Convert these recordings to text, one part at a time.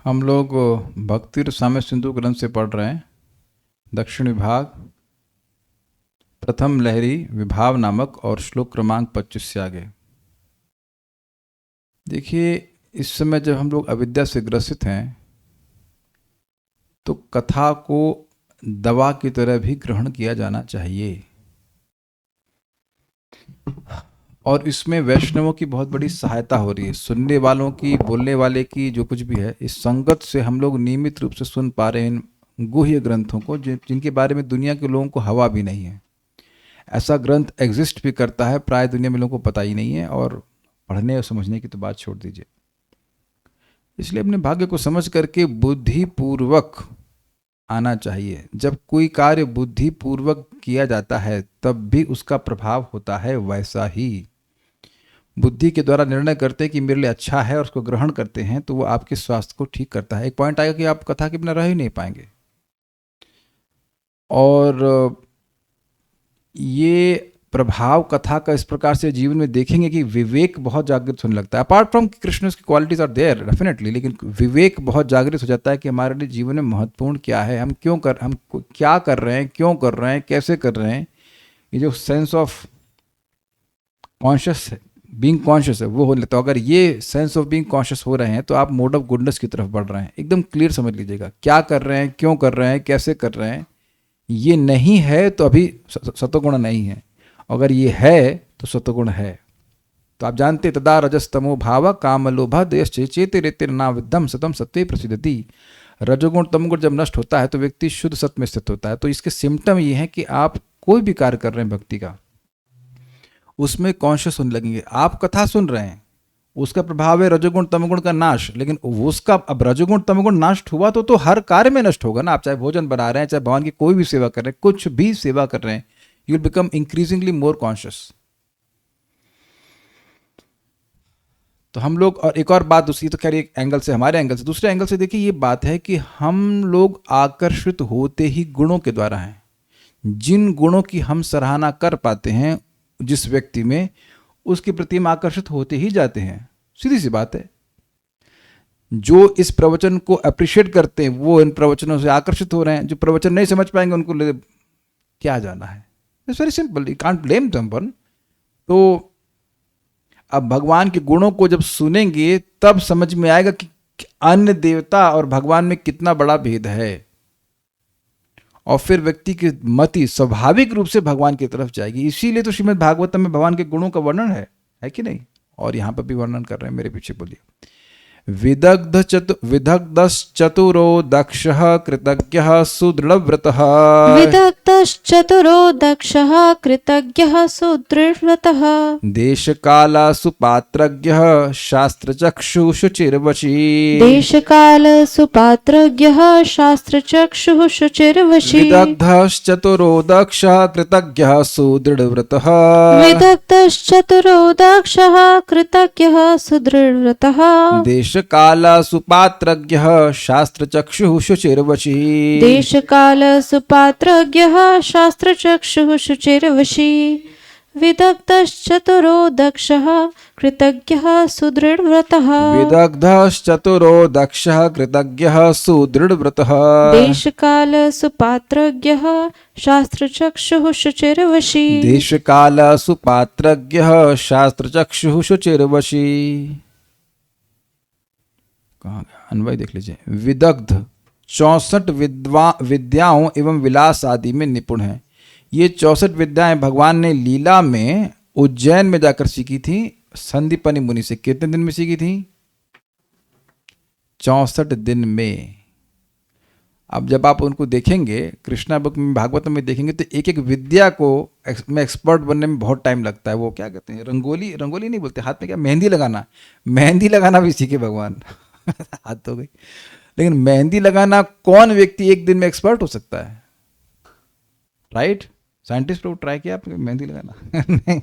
हम लोग भक्ति रसामृत सिंधु ग्रंथ से पढ़ रहे हैं। दक्षिण विभाग प्रथम लहरी विभाव नामक और श्लोक क्रमांक 25 से आगे। देखिए, इस समय जब हम लोग अविद्या से ग्रसित हैं तो कथा को दवा की तरह भी ग्रहण किया जाना चाहिए, और इसमें वैष्णवों की बहुत बड़ी सहायता हो रही है। सुनने वालों की, बोलने वाले की, जो कुछ भी है, इस संगत से हम लोग नियमित रूप से सुन पा रहे हैं इन गुह्य ग्रंथों को, जिनके बारे में दुनिया के लोगों को हवा भी नहीं है। ऐसा ग्रंथ एग्जिस्ट भी करता है, प्राय दुनिया में लोगों को पता ही नहीं है, और पढ़ने और समझने की तो बात छोड़ दीजिए। इसलिए अपने भाग्य को समझ करके बुद्धिपूर्वक आना चाहिए। जब कोई कार्य बुद्धिपूर्वक किया जाता है तब भी उसका प्रभाव होता है वैसा ही। बुद्धि के द्वारा निर्णय करते हैं कि मेरे लिए अच्छा है और उसको ग्रहण करते हैं तो वो आपके स्वास्थ्य को ठीक करता है। एक पॉइंट आएगा कि आप कथा के बिना रह ही नहीं पाएंगे। और ये प्रभाव कथा का इस प्रकार से जीवन में देखेंगे कि विवेक बहुत जागृत होने लगता है। अपार्ट फ्रॉम कृष्ण की क्वालिटीज आर देयर डेफिनेटली, लेकिन विवेक बहुत जागृत हो जाता है कि हमारे लिए जीवन में महत्वपूर्ण क्या है, हम क्या कर रहे हैं, क्यों कर रहे हैं, कैसे कर रहे हैं। ये जो sense of conscious being conscious है वो हो लेता है। अगर ये सेंस ऑफ बीइंग कॉन्शियस हो रहे हैं तो आप मोड ऑफ गुडनेस की तरफ बढ़ रहे हैं। एकदम क्लियर समझ लीजिएगा, क्या कर रहे हैं, क्यों कर रहे हैं, कैसे कर रहे हैं। ये नहीं है तो अभी सतोगुण नहीं है, अगर ये है तो सतोगुण है। तो आप जानते तदा रजस्तमो भाव काम लोभा देश चेते रेते नाविद्धम सतम सत्वे प्रसिद्धति। रजोगुण तमोगुण जब नष्ट होता है तो व्यक्ति शुद्ध सत्य में स्थित होता है। तो इसके सिम्टम ये हैं कि आप कोई भी कार्य कर रहे हैं भक्ति का, उसमें कॉन्शियस होने लगेंगे। आप कथा सुन रहे हैं, उसका प्रभाव है रजोगुण तमोगुण का नाश, लेकिन उसका अब रजोगुण तमोगुण नष्ट हुआ तो हर कार्य में नष्ट होगा ना। आप चाहे भोजन बना रहे हैं, चाहे भगवान की कोई भी सेवा कर रहे हैं, कुछ भी सेवा कर रहे हैं, you will become increasingly more conscious. तो हम लोग, और एक और बात दूसरी, तो खैर एक एंगल से, हमारे एंगल से, दूसरे एंगल से देखिए, ये बात है कि हम लोग आकर्षित होते ही गुणों के द्वारा हैं। जिन गुणों की हम सराहना कर पाते हैं जिस व्यक्ति में, उसके प्रति हम आकर्षित होते ही जाते हैं। सीधी सी बात है। जो इस प्रवचन को अप्रिशिएट करते हैं वो इन प्रवचनों से आकर्षित हो रहे हैं। जो प्रवचन नहीं समझ पाएंगे उनको क्या जाना है। It's very simple, you can't blame someone. तो अब भगवान के गुणों को जब सुनेंगे तब समझ में आएगा कि अन्य देवता और भगवान में कितना बड़ा भेद है, और फिर व्यक्ति की मति स्वाभाविक रूप से भगवान की तरफ जाएगी। इसीलिए तो श्रीमद् भागवतम में भगवान के गुणों का वर्णन है कि नहीं? और यहां पर भी वर्णन कर रहे हैं, मेरे पीछे बोलिए। विदग्धश्चतुरो दक्षः कृतज्ञः सुदृढव्रतः। विदग्धश्चतुरो दक्षः कृतज्ञः सुदृढव्रतः। देशकाला सुपात्रज्ञः शास्त्रचक्षुः शुचिर्वशी। देशकाल सुपात्रज्ञः शास्त्रचक्षुः शुचिर्वशी। विदग्धश्चतुरो दक्षः कृतज्ञः सुदृढव्रतः। विदग्धश्चतुरो दक्षः कृतज्ञः सुदृढव्रतः। देशकाल सुपात्रज्ञः शास्त्रचक्षुः शुचिर्वशी। देशकाल सुपात्रज्ञः शास्त्रचक्षुः शुचिर्वशी। विदग्धश्चतुरो दक्षः कृतज्ञः सुदृढव्रतः। विदग्धश्चतुरो दक्षः कृतज्ञः सुदृढव्रतः। देशकाल सुपात्रज्ञः शास्त्रचक्षुः शुचिर्वशी। देशकाल सुपात्रज्ञः शास्त्रचक्षुः शुचिर्वशी। कहाँ गया? अन्वय देख लीजिए। विदग्ध 64 विद्याओं एवं विलास आदि में निपुण है। ये 64 विद्याएं भगवान ने लीला में उज्जैन में जाकर सीखी थी संदीपनी मुनि से। कितने दिन में सीखी थी? 64 दिन में। अब जब आप उनको देखेंगे कृष्णा बुक में, भागवत में देखेंगे, तो एक एक विद्या को में एक्सपर्ट बनने में बहुत टाइम लगता है। वो क्या कहते हैं, रंगोली नहीं बोलते, हाथ में क्या, मेहंदी लगाना भी सीखे भगवान। हाथ तो गई, लेकिन मेहंदी लगाना कौन व्यक्ति एक दिन में एक्सपर्ट हो सकता है? राइट? साइंटिस्ट लोग ट्राई किया आपने मेहंदी लगाना? नहीं,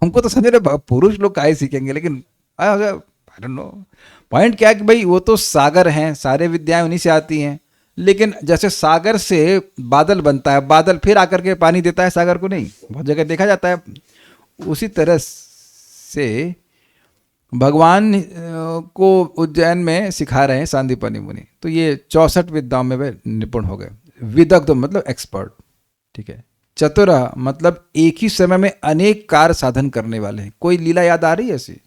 हमको तो समझ रहे पुरुष लोग काहे सीखेंगे, लेकिन आई डोंट नो। पॉइंट क्या है कि भाई वो तो सागर हैं, सारे विद्याएं उन्हीं से आती हैं। लेकिन जैसे सागर से बादल बनता है, बादल फिर आकर के पानी देता है सागर को, नहीं, बहुत जगह देखा जाता है। उसी तरह से भगवान को उज्जैन में सिखा रहे हैं सांदीपनि मुनि, तो ये 64 विद्याओं में वे निपुण हो गए। विदग्ध मतलब एक्सपर्ट, ठीक है। चतुर मतलब एक ही समय में अनेक कार्य साधन करने वाले हैं। कोई लीला याद आ रही है ऐसी?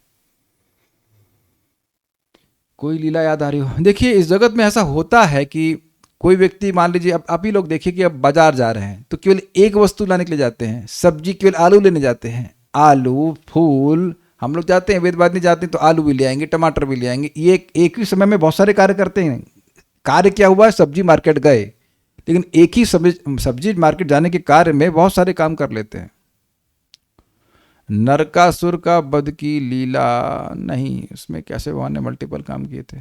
कोई लीला याद आ रही हो? देखिए इस जगत में ऐसा होता है कि कोई व्यक्ति, मान लीजिए अब आप ही लोग देखिए कि अब बाजार जा रहे हैं तो केवल एक वस्तु लाने के लिए जाते हैं। सब्जी केवल आलू लेने जाते हैं, आलू फूल, हम लोग जाते हैं वेदवादिनी जाते हैं तो आलू भी ले आएंगे, टमाटर भी ले आएंगे। ये एक ही समय में बहुत सारे कार्य करते हैं। कार्य क्या हुआ, सब्जी मार्केट गए, लेकिन एक ही सब्जी मार्केट जाने के कार्य में बहुत सारे काम कर लेते हैं। नरकासुर का वध की लीला नहीं, उसमें कैसे भगवान ने मल्टीपल काम किए थे।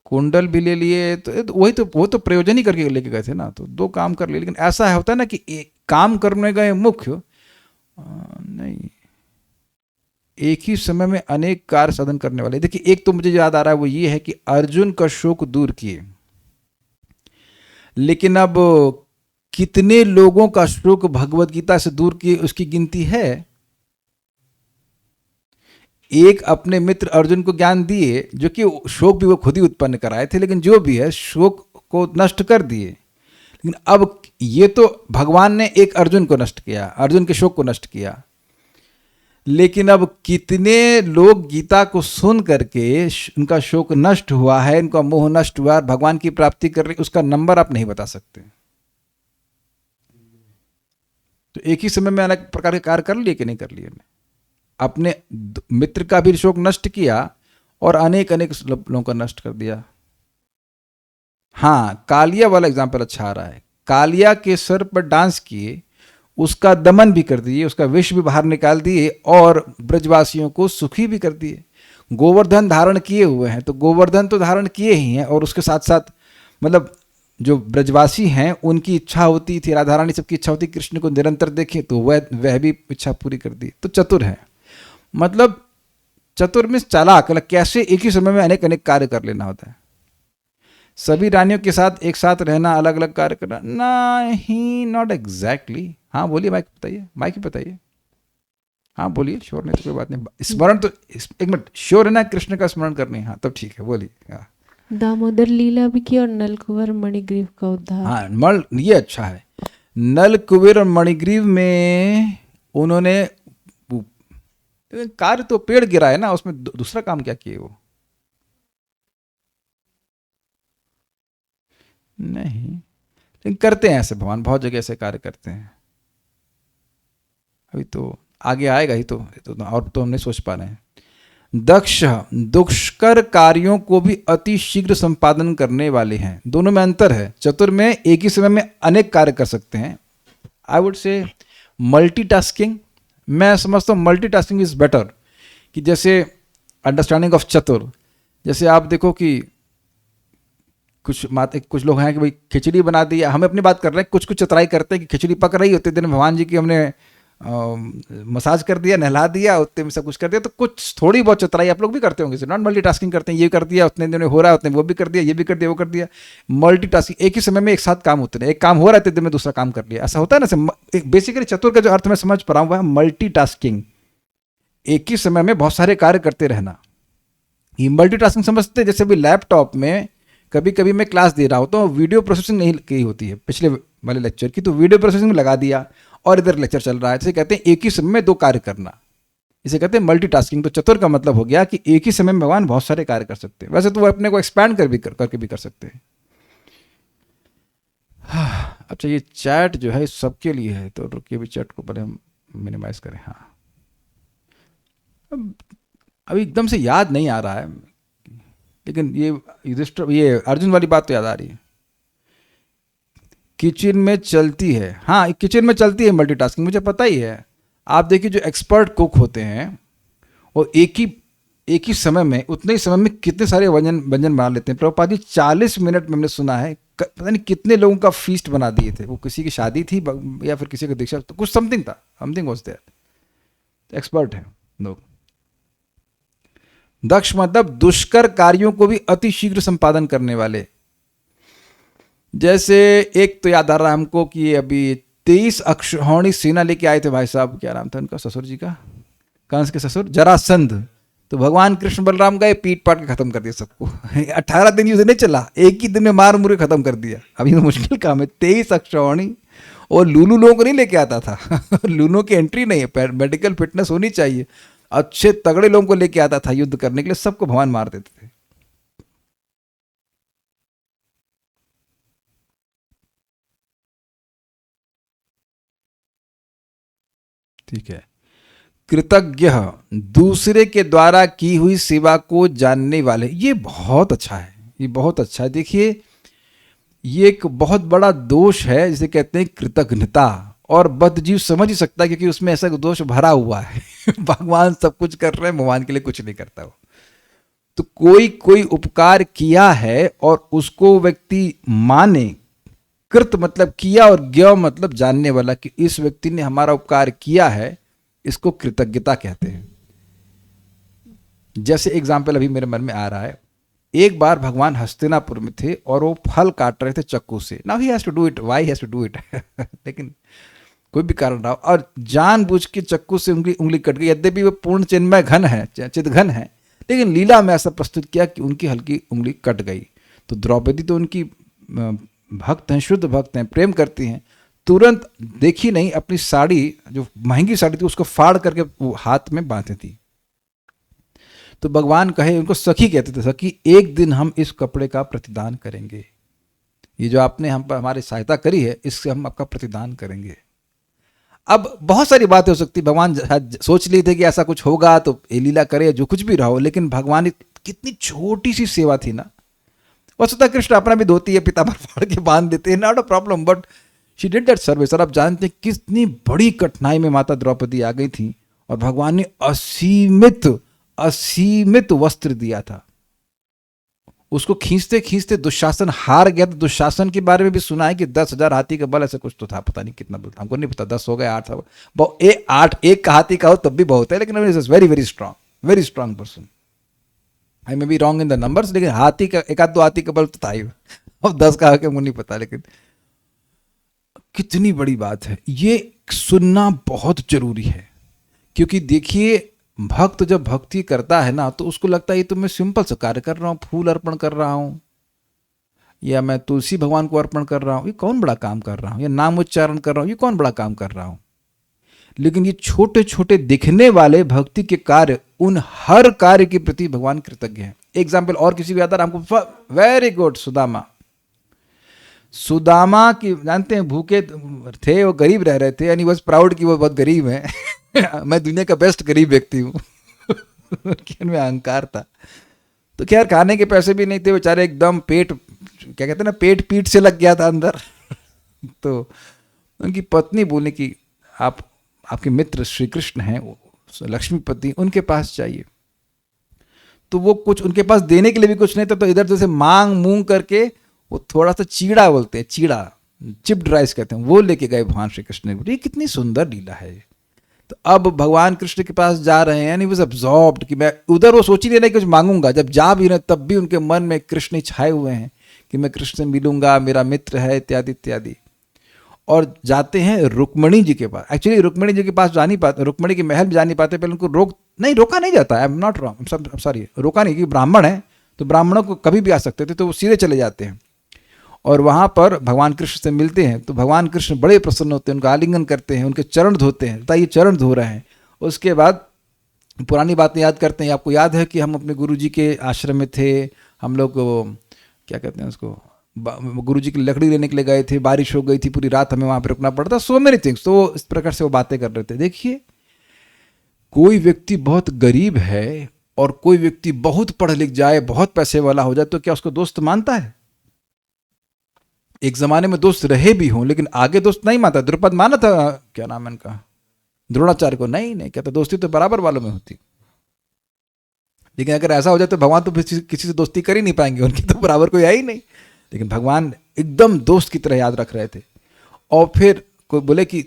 कुंडल भी ले लिए, तो वही तो, वो तो प्रयोजन ही करके लेके गए थे ना, तो दो काम कर लिए। लेकिन ऐसा होता है ना कि एक काम करने गए मुख्य नहीं, एक ही समय में अनेक कार्य साधन करने वाले। देखिए एक तो मुझे याद आ रहा है वो ये है कि अर्जुन का शोक दूर किए, लेकिन अब कितने लोगों का शोक भगवत गीता से दूर किए उसकी गिनती है। एक अपने मित्र अर्जुन को ज्ञान दिए, जो कि शोक भी वो खुद ही उत्पन्न कराए थे, लेकिन जो भी है शोक को नष्ट कर दिए। लेकिन अब ये तो भगवान ने एक अर्जुन को नष्ट किया, अर्जुन के शोक को नष्ट किया, लेकिन अब कितने लोग गीता को सुन करके उनका शोक नष्ट हुआ है, उनका मोह नष्ट हुआ, भगवान की प्राप्ति कर रहे, उसका नंबर आप नहीं बता सकते। तो एक ही समय में अलग प्रकार के कार्य कर लिए कि नहीं कर लिए? अपने मित्र का भी शोक नष्ट किया और अनेक अनेक लोगों का नष्ट कर दिया। हाँ, कालिया वाला एग्जाम्पल अच्छा आ रहा है। कालिया के सर पर डांस किए, उसका दमन भी कर दिए, उसका विष भी बाहर निकाल दिए और ब्रजवासियों को सुखी भी कर दिए। गोवर्धन धारण किए हुए हैं, तो गोवर्धन तो धारण किए ही हैं, और उसके साथ साथ मतलब जो ब्रजवासी हैं उनकी इच्छा होती थी, राधा रानी सबकी इच्छा होती कृष्ण को निरंतर देखें, तो वह भी इच्छा पूरी कर दी। तो चतुर है, मतलब चतुर में चालाक, कैसे एक ही समय में अनेक अनेक कार्य कर लेना होता है। सभी रानियों के साथ एक साथ रहना, अलग अलग कार्य करना नहीं, नॉट एग्जैक्टली। हाँ बोलिए, माइक बताइए, माइक ही बताइए। हाँ बोलिए, श्योर नहीं तो कोई बात नहीं। स्मरण तो एक मिनट, श्योर है ना कृष्ण का स्मरण करने? हाँ तब ठीक है, बोलिए। हाँ, दामोदर लीला भी की और नलकुंवर मणिग्रीव का उद्धार। हाँ ये अच्छा है। नल कुबेर और मणिग्रीव में उन्होंने कार्य तो पेड़ गिरा है ना, उसमें दूसरा काम क्या किए वो? नहीं, लेकिन करते हैं ऐसे, भगवान बहुत जगह ऐसे कार्य करते हैं। अभी तो आगे आएगा ही, तो और तो हम नहीं सोच पा रहे हैं। दक्ष दुष्कर कार्यों को भी अति शीघ्र संपादन करने वाले हैं। दोनों में अंतर है। चतुर में एक ही समय में अनेक कार्य कर सकते हैं। आई वुड से मल्टीटास्किंग, मैं समझता हूँ मल्टीटास्किंग इज बेटर। कि जैसे अंडरस्टैंडिंग ऑफ चतुर, जैसे आप देखो कि कुछ लोग हैं कि भाई खिचड़ी बना दी, हमें अपनी बात कर रहे हैं, कुछ चतुराई करते हैं कि खिचड़ी पक रही होती दिन भगवान जी की हमने मसाज कर दिया, नहला दिया, उतने में सब कुछ कर दिया। तो कुछ थोड़ी बहुत चतुराई आप लोग भी करते होंगे, नॉट मल्टीटास्किंग करते हैं, ये कर दिया उतने दिन में हो रहा है, उतने वो भी कर दिया, ये भी कर दिया, वो कर दिया। मल्टीटास्किंग, एक ही समय में एक साथ काम होते हैं, एक काम हो रहा है इतने दिन में दूसरा काम कर लिया, ऐसा होता है ना। बेसिकली चतुर का जो अर्थ मैं समझ पा रहा हूँ वह मल्टीटास्किंग, एक ही समय में बहुत सारे कार्य करते रहना। ये मल्टीटास्किंग समझते, जैसे भी लैपटॉप में कभी कभी मैं क्लास दे रहा होता हूँ, वीडियो प्रोसेसिंग नहीं की होती है पिछले वाले लेक्चर की, तो वीडियो प्रोसेसिंग में लगा दिया और इधर लेक्चर चल रहा है। इसे कहते हैं एक ही समय में दो कार्य करना, इसे कहते हैं मल्टीटास्किंग। तो चतुर का मतलब हो गया कि एक ही समय में भगवान बहुत सारे कार्य कर सकते हैं। वैसे तो वो अपने को एक्सपैंड करके भी कर सकते हैं। अच्छा, ये चैट जो है सबके लिए है, तो रुकिए भी चैट को पहले हम मिनिमाइज करें। हाँ, अभी एकदम से याद नहीं आ रहा है, लेकिन ये अर्जुन वाली बात तो याद आ रही है। किचन में चलती है, हाँ किचन में चलती है मल्टीटास्किंग, मुझे पता ही है। आप देखिए जो एक्सपर्ट कुक होते हैं वो एक ही समय में, उतने ही समय में कितने सारे व्यंजन बना लेते हैं। प्रभुपाद जी 40 मिनट में हमने सुना है, पता नहीं कितने लोगों का फीस्ट बना दिए थे। वो किसी की शादी थी या फिर किसी का दीक्षा, तो कुछ समथिंग वाज देयर। एक्सपर्ट है लोग। दक्ष मतलब दुष्कर कार्यों को भी अति शीघ्र संपादन करने वाले। जैसे एक तो याद आ रहा है हमको कि अभी 23 अक्षौहिणी सेना लेके आए थे भाई साहब, क्या नाम था उनका, ससुर जी का, कंस के ससुर जरासंध। तो भगवान कृष्ण बलराम गए, पीट पाट के खत्म कर दिया सबको। 18 दिन युद्ध नहीं चला, एक ही दिन में मार मुर के खत्म कर दिया। अब ये मुश्किल काम है, 23 अक्षौहिणी, और लूलू लोगों को नहीं लेके आता था। लूलू की एंट्री नहीं है, मेडिकल फिटनेस होनी चाहिए, अच्छे तगड़े लोगों को लेके आता था युद्ध करने के लिए, सबको भगवान मार देते थे। ठीक है। कृतज्ञ, दूसरे के द्वारा की हुई सेवा को जानने वाले, ये बहुत अच्छा है, ये बहुत अच्छा है। देखिए ये एक बहुत बड़ा दोष है जिसे कहते हैं कृतज्ञता, और बद्धजीव समझ ही सकता है क्योंकि उसमें ऐसा दोष भरा हुआ है। भगवान सब कुछ कर रहे हैं, भगवान के लिए कुछ नहीं करता वो। तो कोई उपकार किया है और उसको व्यक्ति माने, कृत मतलब किया और ज्ञ मतलब जानने वाला, कि इस व्यक्ति ने हमारा उपकार किया है, इसको कृतज्ञता कहते हैं। जैसे एग्जाम्पल अभी मेरे मन में आ रहा है, एक बार भगवान हस्तिनापुर में थे और वो फल काट रहे थे चक्कू से। Now he has to do it, why has to do it, लेकिन कोई भी कारण रहा, और जानबूझ के चक्कू से उंगली कट गई। यद्यपि वो पूर्ण चिन्मय घन है, चितघन है, लेकिन लीला में ऐसा प्रस्तुत किया कि उनकी हल्की उंगली कट गई। तो द्रौपदी तो उनकी भक्त हैं, शुद्ध भक्त हैं, प्रेम करती हैं, तुरंत देखी नहीं, अपनी साड़ी, जो महंगी साड़ी थी, उसको फाड़ करके वो हाथ में बांधी थी। तो भगवान कहे, उनको सखी कहते थे, सखी एक दिन हम इस कपड़े का प्रतिदान करेंगे, ये जो आपने हम पर हमारी सहायता करी है, इससे हम आपका प्रतिदान करेंगे। अब बहुत सारी बातें हो सकती, भगवान सोच लिए थे कि ऐसा कुछ होगा तो ये लीला करे, जो कुछ भी रहा हो, लेकिन भगवान कितनी छोटी सी सेवा थी ना। वस्तुतः कृष्ण अपना भी धोती है, पिताम्बर फाड़ के बांध देते हैं, not a problem, but she did that service. और आप जानते हैं कितनी बड़ी कठिनाई में माता द्रौपदी आ गई थी, और भगवान ने असीमित वस्त्र दिया था। उसको खींचते खींचते दुशासन हार गया। तो दुशासन के बारे में भी सुना है कि 10,000 हाथी का बल, ऐसा कुछ तो था, पता नहीं कितना बल था, हमको नहीं पता, 10 हो गए, 8 हो, 8 एक का हाथी का हो तब भी बहुत है, लेकिन very very strong person. I may be wrong in the numbers, लेकिन हाथी का, एक आध दो हाथी का बल तो था ही। अब 10 का मुझे नहीं पता, लेकिन कितनी बड़ी बात है, ये सुनना बहुत जरूरी है। क्योंकि देखिए भक्त जब भक्ति करता है ना, तो उसको लगता है ये तो मैं सिंपल सा कार्य कर रहा हूँ, फूल अर्पण कर रहा हूँ, या मैं तुलसी भगवान को अर्पण कर रहा हूँ, ये कौन बड़ा काम कर रहा हूँ, या नाम उच्चारण कर रहा हूँ, ये कौन बड़ा काम कर रहा हूँ। लेकिन ये छोटे छोटे दिखने वाले भक्ति के कार्य, उन हर कार्य के प्रति भगवान कृतज्ञ है। एग्जाम्पल और किसी भी आता है हमको, वेरी गुड, सुदामा की जानते हैं, भूखे थे, वो गरीब रह रहे थे, यानी बस प्राउड की वो बहुत गरीब है। मैं दुनिया का बेस्ट गरीब व्यक्ति हूँ। उनमें अहंकार था। तो खैर खाने के पैसे भी नहीं थे बेचारे, एकदम पेट, क्या कहते हैं ना, पेट पीठ से लग गया था अंदर। तो उनकी पत्नी बोले कि आपके मित्र श्री कृष्ण हैं, लक्ष्मीपति, उनके पास चाहिए। तो वो कुछ उनके पास देने के लिए भी कुछ नहीं था, तो इधर जैसे मांग मूंग करके वो थोड़ा सा चीड़ा बोलते हैं, चीड़ा, चिप्ड राइस कहते हैं, वो लेके गए भगवान श्री कृष्ण ने। ये कितनी सुंदर लीला है। तो अब भगवान कृष्ण के पास जा रहे हैं, यानी वो अब्सॉर्ब्ड कि मैं उधर, वो सोच ही नहीं रहे कुछ मांगूंगा, जब जा भी रहे तब भी उनके मन में कृष्ण छाए हुए हैं कि मैं कृष्ण से मिलूंगा, मेरा मित्र है, इत्यादि इत्यादि। और जाते हैं रुक्मणी जी के पास। एक्चुअली रुक्मणी जी के पास जा नहीं पाते, रुक्मणी के महल में जा नहीं पाते, पहले उनको रोका नहीं जाता, आई एम नॉट रॉन्ग, सॉरी, रोका नहीं, क्योंकि ब्राह्मण है तो ब्राह्मणों को कभी भी आ सकते थे, तो वो सीधे चले जाते हैं और वहाँ पर भगवान कृष्ण से मिलते हैं। तो भगवान कृष्ण बड़े प्रसन्न होते हैं, उनका आलिंगन करते हैं, उनके चरण धोते हैं, बताइए चरण धो रहे हैं। उसके बाद पुरानी बातें याद करते हैं। आपको याद है कि हम अपने गुरुजी के आश्रम में थे, हम लोग क्या कहते हैं उसको, गुरुजी की लकड़ी लेने के लिए गए थे, बारिश हो गई थी, पूरी रात हमें वहाँ पर रुकना पड़ता, सो मेनी थिंग्स। तो इस प्रकार से वो बातें कर रहे थे। देखिए कोई व्यक्ति बहुत गरीब है और कोई व्यक्ति बहुत पढ़ लिख जाए, बहुत पैसे वाला हो जाए, तो क्या उसको दोस्त मानता है? एक जमाने में दोस्त रहे भी हों, लेकिन आगे दोस्त नहीं मानता। द्रुपद माना था, क्या नाम है इनका, द्रोणाचार्य को, नहीं कहता, दोस्ती तो बराबर वालों में होती। लेकिन अगर ऐसा हो जाए तो भगवान तो किसी से दोस्ती कर ही नहीं पाएंगे, उनकी तो बराबर कोई है ही नहीं। लेकिन भगवान एकदम दोस्त की तरह याद रख रहे थे। और फिर कोई बोले कि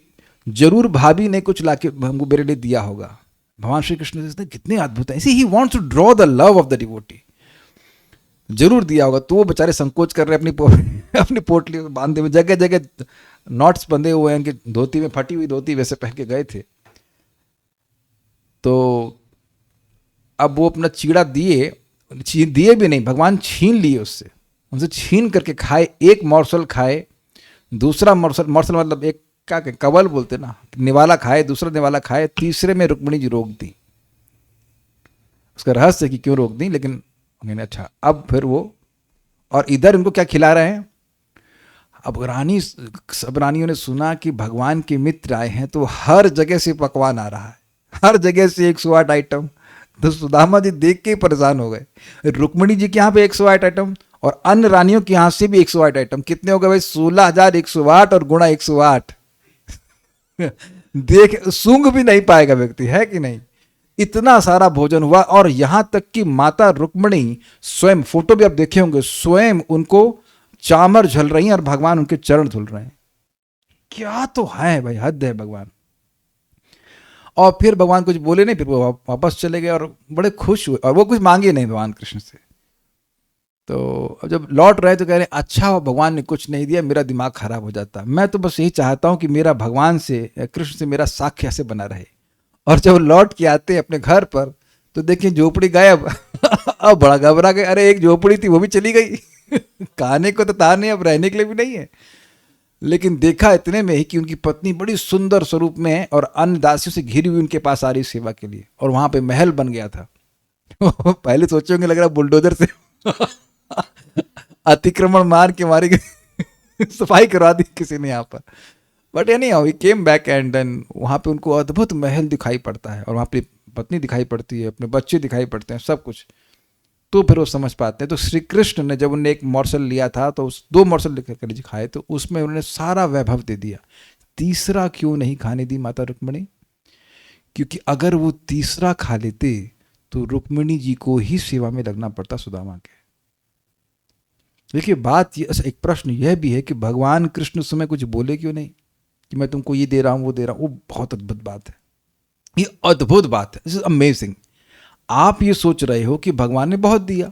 जरूर भाभी ने कुछ लाके हमको मेरे लिए दिया होगा। भगवान श्री कृष्ण कितने अद्भुत है। इसी he wants to draw the love of the devotee. जरूर दिया होगा। तो वो बेचारे संकोच कर रहे हैं अपनी पोटली में बांधे हुए, जगह जगह नॉट्स बंधे हुए हैं, उनकी धोती में फटी हुई धोती वैसे पहन के गए थे। तो अब वो अपना चीड़ा दिए भी नहीं, भगवान छीन लिए उससे, उनसे छीन करके खाए। एक मोर्सल खाए, दूसरा मोर्सल मतलब एक क्या कवल बोलते ना, निवाला खाए, दूसरा निवाला खाए, तीसरे में रुक्मिणी जी रोक दी। उसका रहस्य कि क्यों रोक दी, लेकिन मैंने अच्छा अब फिर वो, और इधर इनको क्या खिला रहे हैं। अब सब रानियों ने सुना कि भगवान के मित्र आए हैं, तो हर जगह से पकवान आ रहा है, हर जगह से 108 आइटम। तो सुदामा जी देख के ही परेशान हो गए। रुक्मिणी जी के यहाँ पे 108 आइटम और अन्य रानियों के यहाँ से भी 108 आइटम। कितने हो गए भाई? 16,108 और गुणा 108। देख सूंघ भी नहीं पाएगा व्यक्ति, है कि नहीं? इतना सारा भोजन हुआ। और यहां तक कि माता रुक्मिणी स्वयं, फोटो भी आप देखे होंगे, स्वयं उनको चामर झल रही हैं और भगवान उनके चरण धुल रहे हैं। क्या तो है भाई, हद है भगवान। और फिर भगवान कुछ बोले नहीं, फिर वो वापस चले गए और बड़े खुश हुए, और वो कुछ मांगे नहीं भगवान कृष्ण से। तो अब जब लौट रहे तो कह रहे अच्छा भगवान ने कुछ नहीं दिया, मेरा दिमाग खराब हो जाता। मैं तो बस यही चाहता हूं कि मेरा भगवान से, कृष्ण से मेरा साक्ष्य ऐसे बना रहे। और जब लौट के आते अपने घर पर तो देखिए झोपड़ी गायब। अब बड़ा घबरा गए, अरे एक झोपड़ी थी वो भी चली गई। खाने को तो था नहीं, अब रहने के लिए भी नहीं है। लेकिन देखा इतने में ही कि उनकी पत्नी बड़ी सुंदर स्वरूप में है और अन्य दासियों से घिरी हुई उनके पास आ रही सेवा के लिए, और वहां पे महल बन गया था। पहले सोचोगे लग रहा बुलडोजर से अतिक्रमण मार के मारी गई, सफाई करवा दी किसी ने यहाँ पर। But anyhow he came back and then वहाँ पे उनको अद्भुत महल दिखाई पड़ता है, और वहाँ पे पत्नी दिखाई पड़ती है, अपने बच्चे दिखाई पड़ते हैं, सब कुछ। तो फिर वो समझ पाते हैं। तो श्री कृष्ण ने जब उन्हें एक मोर्सल लिया था, तो उस 2 मोर्सल लेकर खाए, तो उसमें उन्होंने सारा वैभव दे दिया। तीसरा क्यों नहीं खाने दी माता रुक्मिणी? क्योंकि अगर वो तीसरा खा लेते तो रुक्मिणी जी को ही सेवा में लगना पड़ता सुदामा के। देखिए बात ये, एक प्रश्न यह भी है कि भगवान कृष्ण उस समय कुछ बोले क्यों नहीं कि मैं तुमको ये दे रहा हूं वो दे रहा हूं। वो बहुत अद्भुत बात है, ये अद्भुत बात है, दिस इज अमेजिंग। आप ये सोच रहे हो कि भगवान ने बहुत दिया,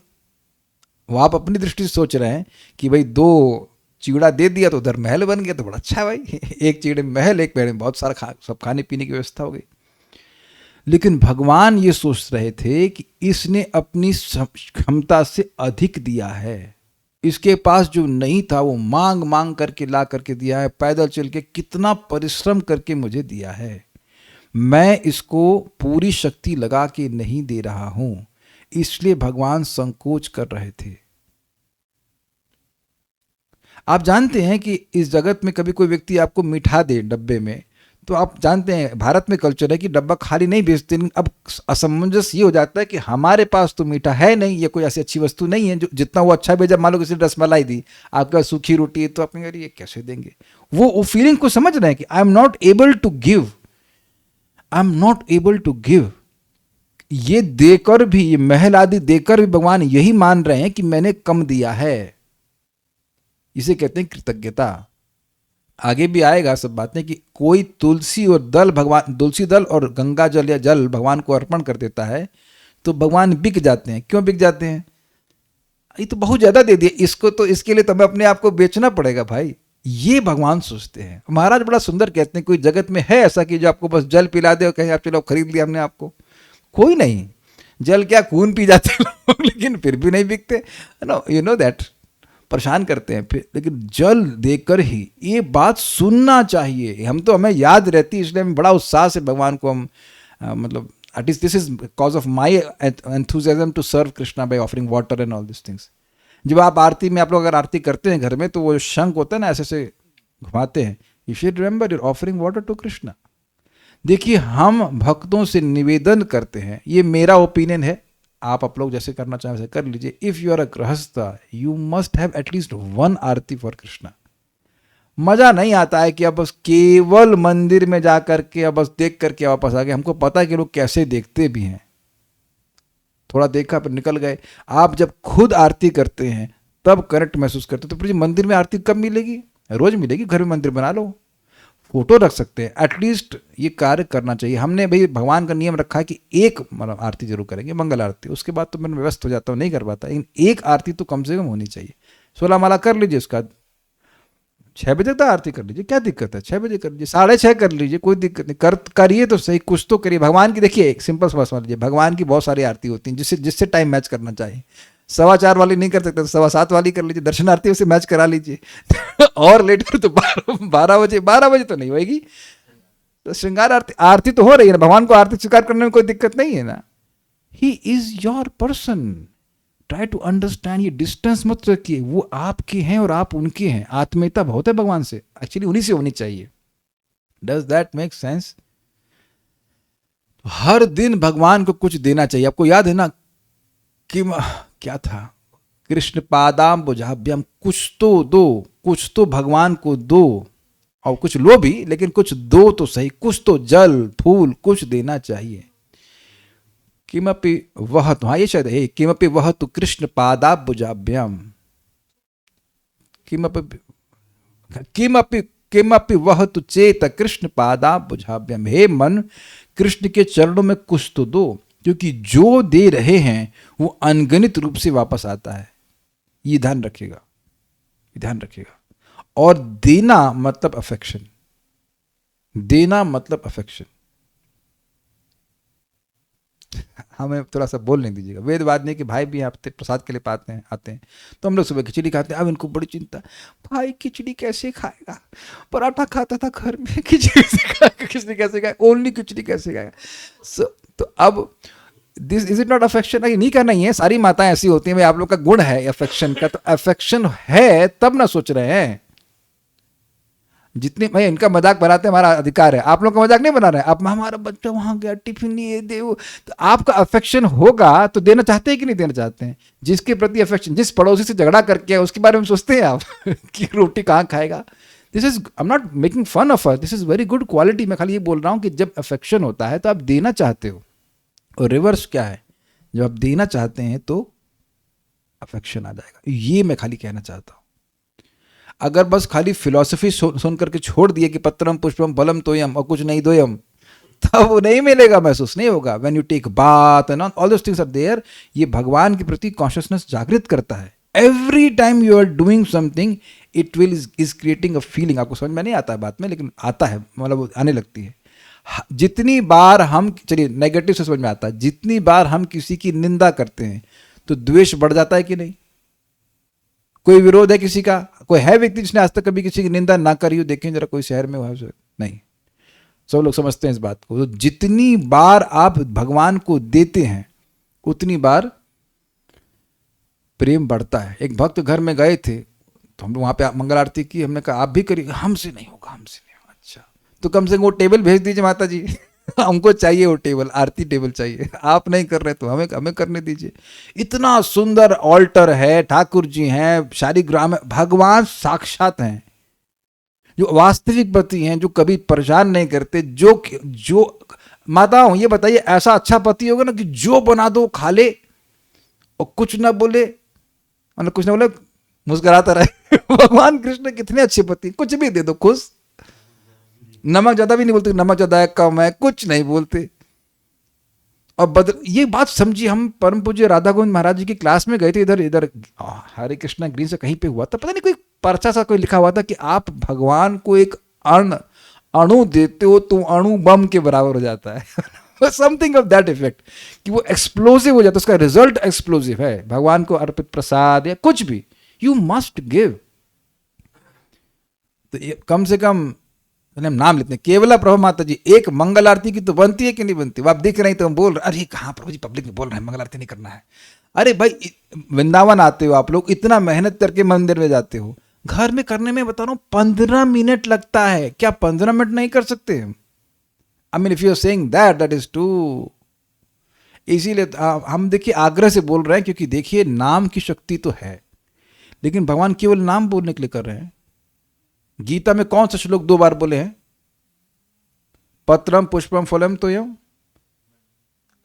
वो आप अपनी दृष्टि से सोच रहे हैं कि भाई 2 चिवड़ा दे दिया तो उधर महल बन गया, तो बड़ा अच्छा है भाई। एक चिवड़े में महल, एक पेड़ में बहुत सारा सब खाने पीने की व्यवस्था हो गई। लेकिन भगवान ये सोच रहे थे कि इसने अपनी क्षमता से अधिक दिया है, इसके पास जो नहीं था वो मांग मांग करके ला करके दिया है, पैदल चल के कितना परिश्रम करके मुझे दिया है। मैं इसको पूरी शक्ति लगा के नहीं दे रहा हूं, इसलिए भगवान संकोच कर रहे थे। आप जानते हैं कि इस जगत में कभी कोई व्यक्ति आपको मिठा दे डब्बे में, तो आप जानते हैं भारत में कल्चर है कि डब्बा खाली नहीं भेजते। अब असमंजस ये हो जाता है कि हमारे पास तो मीठा है नहीं, ये कोई ऐसी अच्छी वस्तु नहीं है जो जितना वो अच्छा भेजा। मान लो किसी ने रसमलाई दी, आपका सूखी रोटी है, तो आप कहेंगे ये कैसे देंगे। वो फीलिंग को समझ रहे हैं कि I am not able to give, I am not able to give. ये देकर भी, ये महल आदि देकर भी भगवान यही मान रहे हैं कि मैंने कम दिया है। इसे कहते हैं कृतज्ञता। आगे भी आएगा सब बातें कि कोई तुलसी और दल भगवान, तुलसी दल और गंगा जल या जल भगवान को अर्पण कर देता है तो भगवान बिक जाते हैं। क्यों बिक जाते हैं? ये तो बहुत ज्यादा दे दिया इसको, तो इसके लिए तुम्हें अपने आप को बेचना पड़ेगा भाई। ये भगवान सोचते हैं। महाराज बड़ा सुंदर कहते हैं, कोई जगत में है ऐसा कि जो आपको बस जल पिला दे और कहे आप चलो खरीद लिया हमने आपको? कोई नहीं। जल क्या खून पी जाते हैं लोग, लेकिन फिर भी नहीं बिकते। नो, यू नो दैट, परेशान करते हैं फिर। लेकिन जल देकर ही ये बात सुनना चाहिए। हम तो, हमें याद रहती है, इसलिए हम बड़ा उत्साह से भगवान को हम मतलब at least this is because of my enthusiasm to serve Krishna by offering water and all this things. जब आप आरती में, आप लोग अगर आरती करते हैं घर में, तो वो शंख होता है ना, ऐसे से घुमाते हैं, you should remember your offering water to Krishna. देखिए हम भक्तों से निवेदन करते हैं, ये मेरा ओपिनियन है, आप लोग जैसे करना चाहें वैसे कर लीजिए। इफ यू आर अ गृहस्थ, you must have at least 1 Aarti for Krishna. मजा नहीं आता है कि अब बस केवल मंदिर में जा करके अब बस देख करके वापस आ गए। हमको पता है कि लोग कैसे देखते भी हैं, थोड़ा देखा पर निकल गए। आप जब खुद आरती करते हैं तब करेक्ट महसूस करते हैं। तो फिर मंदिर में आरती कब मिलेगी? रोज मिलेगी। घर में मंदिर बना लो, फोटो रख सकते हैं, एटलीस्ट ये कार्य करना चाहिए। हमने भाई भगवान का नियम रखा है कि एक मतलब आरती जरूर करेंगे, मंगल आरती, उसके बाद तो मैं व्यस्त हो जाता हूँ, नहीं कर पाता, लेकिन एक आरती तो कम से कम होनी चाहिए। 16 माला कर लीजिए, उसका 6 बजे तक आरती कर लीजिए, क्या दिक्कत है, 6 बजे कर लीजिए, 6:30 कर लीजिए, कोई दिक्कत नहीं, करिए तो सही, कुछ तो करिए। भगवान की देखिए एक सिंपल समझ लीजिए, भगवान की बहुत सारी आरती होती हैं जिससे जिससे टाइम मैच करना चाहिए। 4:15 वाली नहीं कर सकते तो 7:15 वाली कर लीजिए, दर्शन आरती उसे मैच करा लीजिए और लेटर तो 12 बजे तो नहीं होगी, तो श्रृंगार आरती तो हो रही है ना, भगवान को आरती स्वीकार करने में कोई दिक्कत नहीं है ना। He is your person, try to understand, ये डिस्टेंस मत रखिए, वो आपके हैं और आप उनके हैं, आत्मीयता बहुत है भगवान से, एक्चुअली उन्हीं से होनी चाहिए। Does that make sense? हर दिन भगवान को कुछ देना चाहिए। आपको याद है ना कि क्या था, कृष्ण पादाम बुझाभ्यम, कुछ तो दो, कुछ तो भगवान को दो, और कुछ लो भी, लेकिन कुछ दो तो सही, कुछ तो जल फूल कुछ देना चाहिए। किमपि वह तो, हाँ ये शायद है, किमपि वह तो कृष्ण पादाब्जाभ्याम, किमपि किमपि किमपि वह तो चेत कृष्ण पादाब्जाभ्याम, हे मन कृष्ण के चरणों में कुछ तो दो, क्योंकि जो दे रहे हैं वो अनगणित रूप से वापस आता है। ये ध्यान रखिएगा, ध्यान रखिएगा। और देना मतलब अफेक्शन, देना मतलब अफेक्शन। हमें थोड़ा सा बोल नहीं दीजिएगा, वेदवाद नहीं कि भाई भी आप प्रसाद के लिए आते हैं तो हम लोग सुबह खिचड़ी खाते हैं, अब इनको बड़ी चिंता, भाई खिचड़ी कैसे खाएगा, पराठा खाता था घर में, खिचड़ी कैसे खाएगा, खिचड़ी कैसे खाएगा, ओनली खिचड़ी कैसे खाएगा। तो अब this is it not affection? नहीं कहना ही है, सारी माताएं ऐसी होती हैं, भाई आप लोग का गुण है अफेक्शन का, तो अफेक्शन है तब ना सोच रहे हैं। जितने भाई इनका मजाक बनाते हैं, हमारा अधिकार है, आप लोग का मजाक नहीं बना रहे हैं। आप हमारा बच्चा वहां गया टिफिन नहीं दे, तो आपका अफेक्शन होगा तो देना चाहते हैं कि नहीं देना चाहते हैं? जिसके प्रति अफेक्शन, जिस पड़ोसी से झगड़ा करके उसके बारे में सोचते हैं आप कि रोटी कहाँ खाएगा। This is, I am not making fun of her, this is very good quality. मैं खाली ये बोल रहा हूँ कि जब अफेक्शन होता है तो आप देना चाहते हो, और रिवर्स क्या है, जब आप देना चाहते हैं तो अफेक्शन आ जाएगा। ये मैं खाली कहना चाहता हूँ। अगर बस खाली फिलॉसफी सुन करके छोड़ दिए कि पत्रम पुष्पम फलम तोयम और कुछ नहीं दोयम, तब वो नहीं मिलेगा, महसूस नहीं होगा। When you take bath and all those things are there, ये भगवान के प्रति कॉन्शियसनेस जागृत करता है। Every time you are doing something it will is creating a feeling. आपको समझ में नहीं आता है बात में, लेकिन आता है, मतलब आने लगती है। जितनी बार हम, चलिए नेगेटिव से समझ में आता है, जितनी बार हम किसी की निंदा करते हैं तो द्वेष बढ़ जाता है कि नहीं? कोई विरोध है किसी का? कोई है व्यक्ति जिसने आज तक कभी किसी की निंदा ना करी हो? देखें जरा, कोई शहर में हो? नहीं, सब लोग समझते हैं इस बात को। तो जितनी बार आप भगवान को देते हैं उतनी बार प्रेम बढ़ता है। एक भक्त घर में गए थे तो हम लोग वहां पे मंगल आरती की, हमने कहा आप भी करिए, हमसे नहीं होगा, हमसे नहीं होगा। अच्छा, तो कम से कम वो टेबल भेज दीजिए माता जी हमको चाहिए वो टेबल, आरती टेबल चाहिए, आप नहीं कर रहे तो हमें करने दीजिए। इतना सुंदर ऑल्टर है, ठाकुर जी हैं, शालिग्राम है, भगवान साक्षात हैं, जो वास्तविक पति हैं, जो कभी परेशान नहीं करते। जो माताओं ये बताइए, ऐसा अच्छा पति होगा ना कि जो बना दो खा ले और कुछ ना बोले, मतलब कुछ ना बोले, मुस्कुराता रहे भगवान कृष्ण कितने अच्छे पति, कुछ भी दे दो खुश, नमक ज्यादा भी नहीं बोलते, नमक ज्यादा है कम है कुछ नहीं बोलते। और ये बात समझिए, हम परम पूज्य राधा गोविंद महाराज जी की क्लास में गए थे, इधर हरे कृष्णा ग्रीन से कहीं पे हुआ था, पता नहीं कोई पर्चा सा कोई लिखा हुआ था कि आप भगवान को एक अणु देते हो तो अणु बम के बराबर हो जाता है समथिंग ऑफ दैट इफेक्ट, कि वो एक्सप्लोसिव हो जाता है, उसका रिजल्ट एक्सप्लोसिव है। भगवान को अर्पित प्रसाद या कुछ भी, यू मस्ट गिव। तो कम से कम हम नाम लेते हैं, केवला प्रभु माता जी, एक मंगल आरती की तो बनती है कि नहीं बनती? आप दिख रहे हैं तो हम बोल रहे, अरे कहाँ प्रभु जी पब्लिक में बोल रहे हैं मंगल आरती नहीं करना है। अरे भाई, वृंदावन आते हो आप लोग, इतना मेहनत करके मंदिर में जाते हो, घर में करने में बता रहा हूँ 15 मिनट लगता है, क्या 15 मिनट नहीं कर सकते? I mean if you are saying that is too. इसीलिए हम देखिए आग्रह से बोल रहे हैं, क्योंकि देखिए नाम की शक्ति तो है, लेकिन भगवान केवल नाम बोलने के लिए कर रहे हैं। गीता में कौन सा श्लोक 2 बार बोले हैं? पत्रम पुष्पम फलम तोयम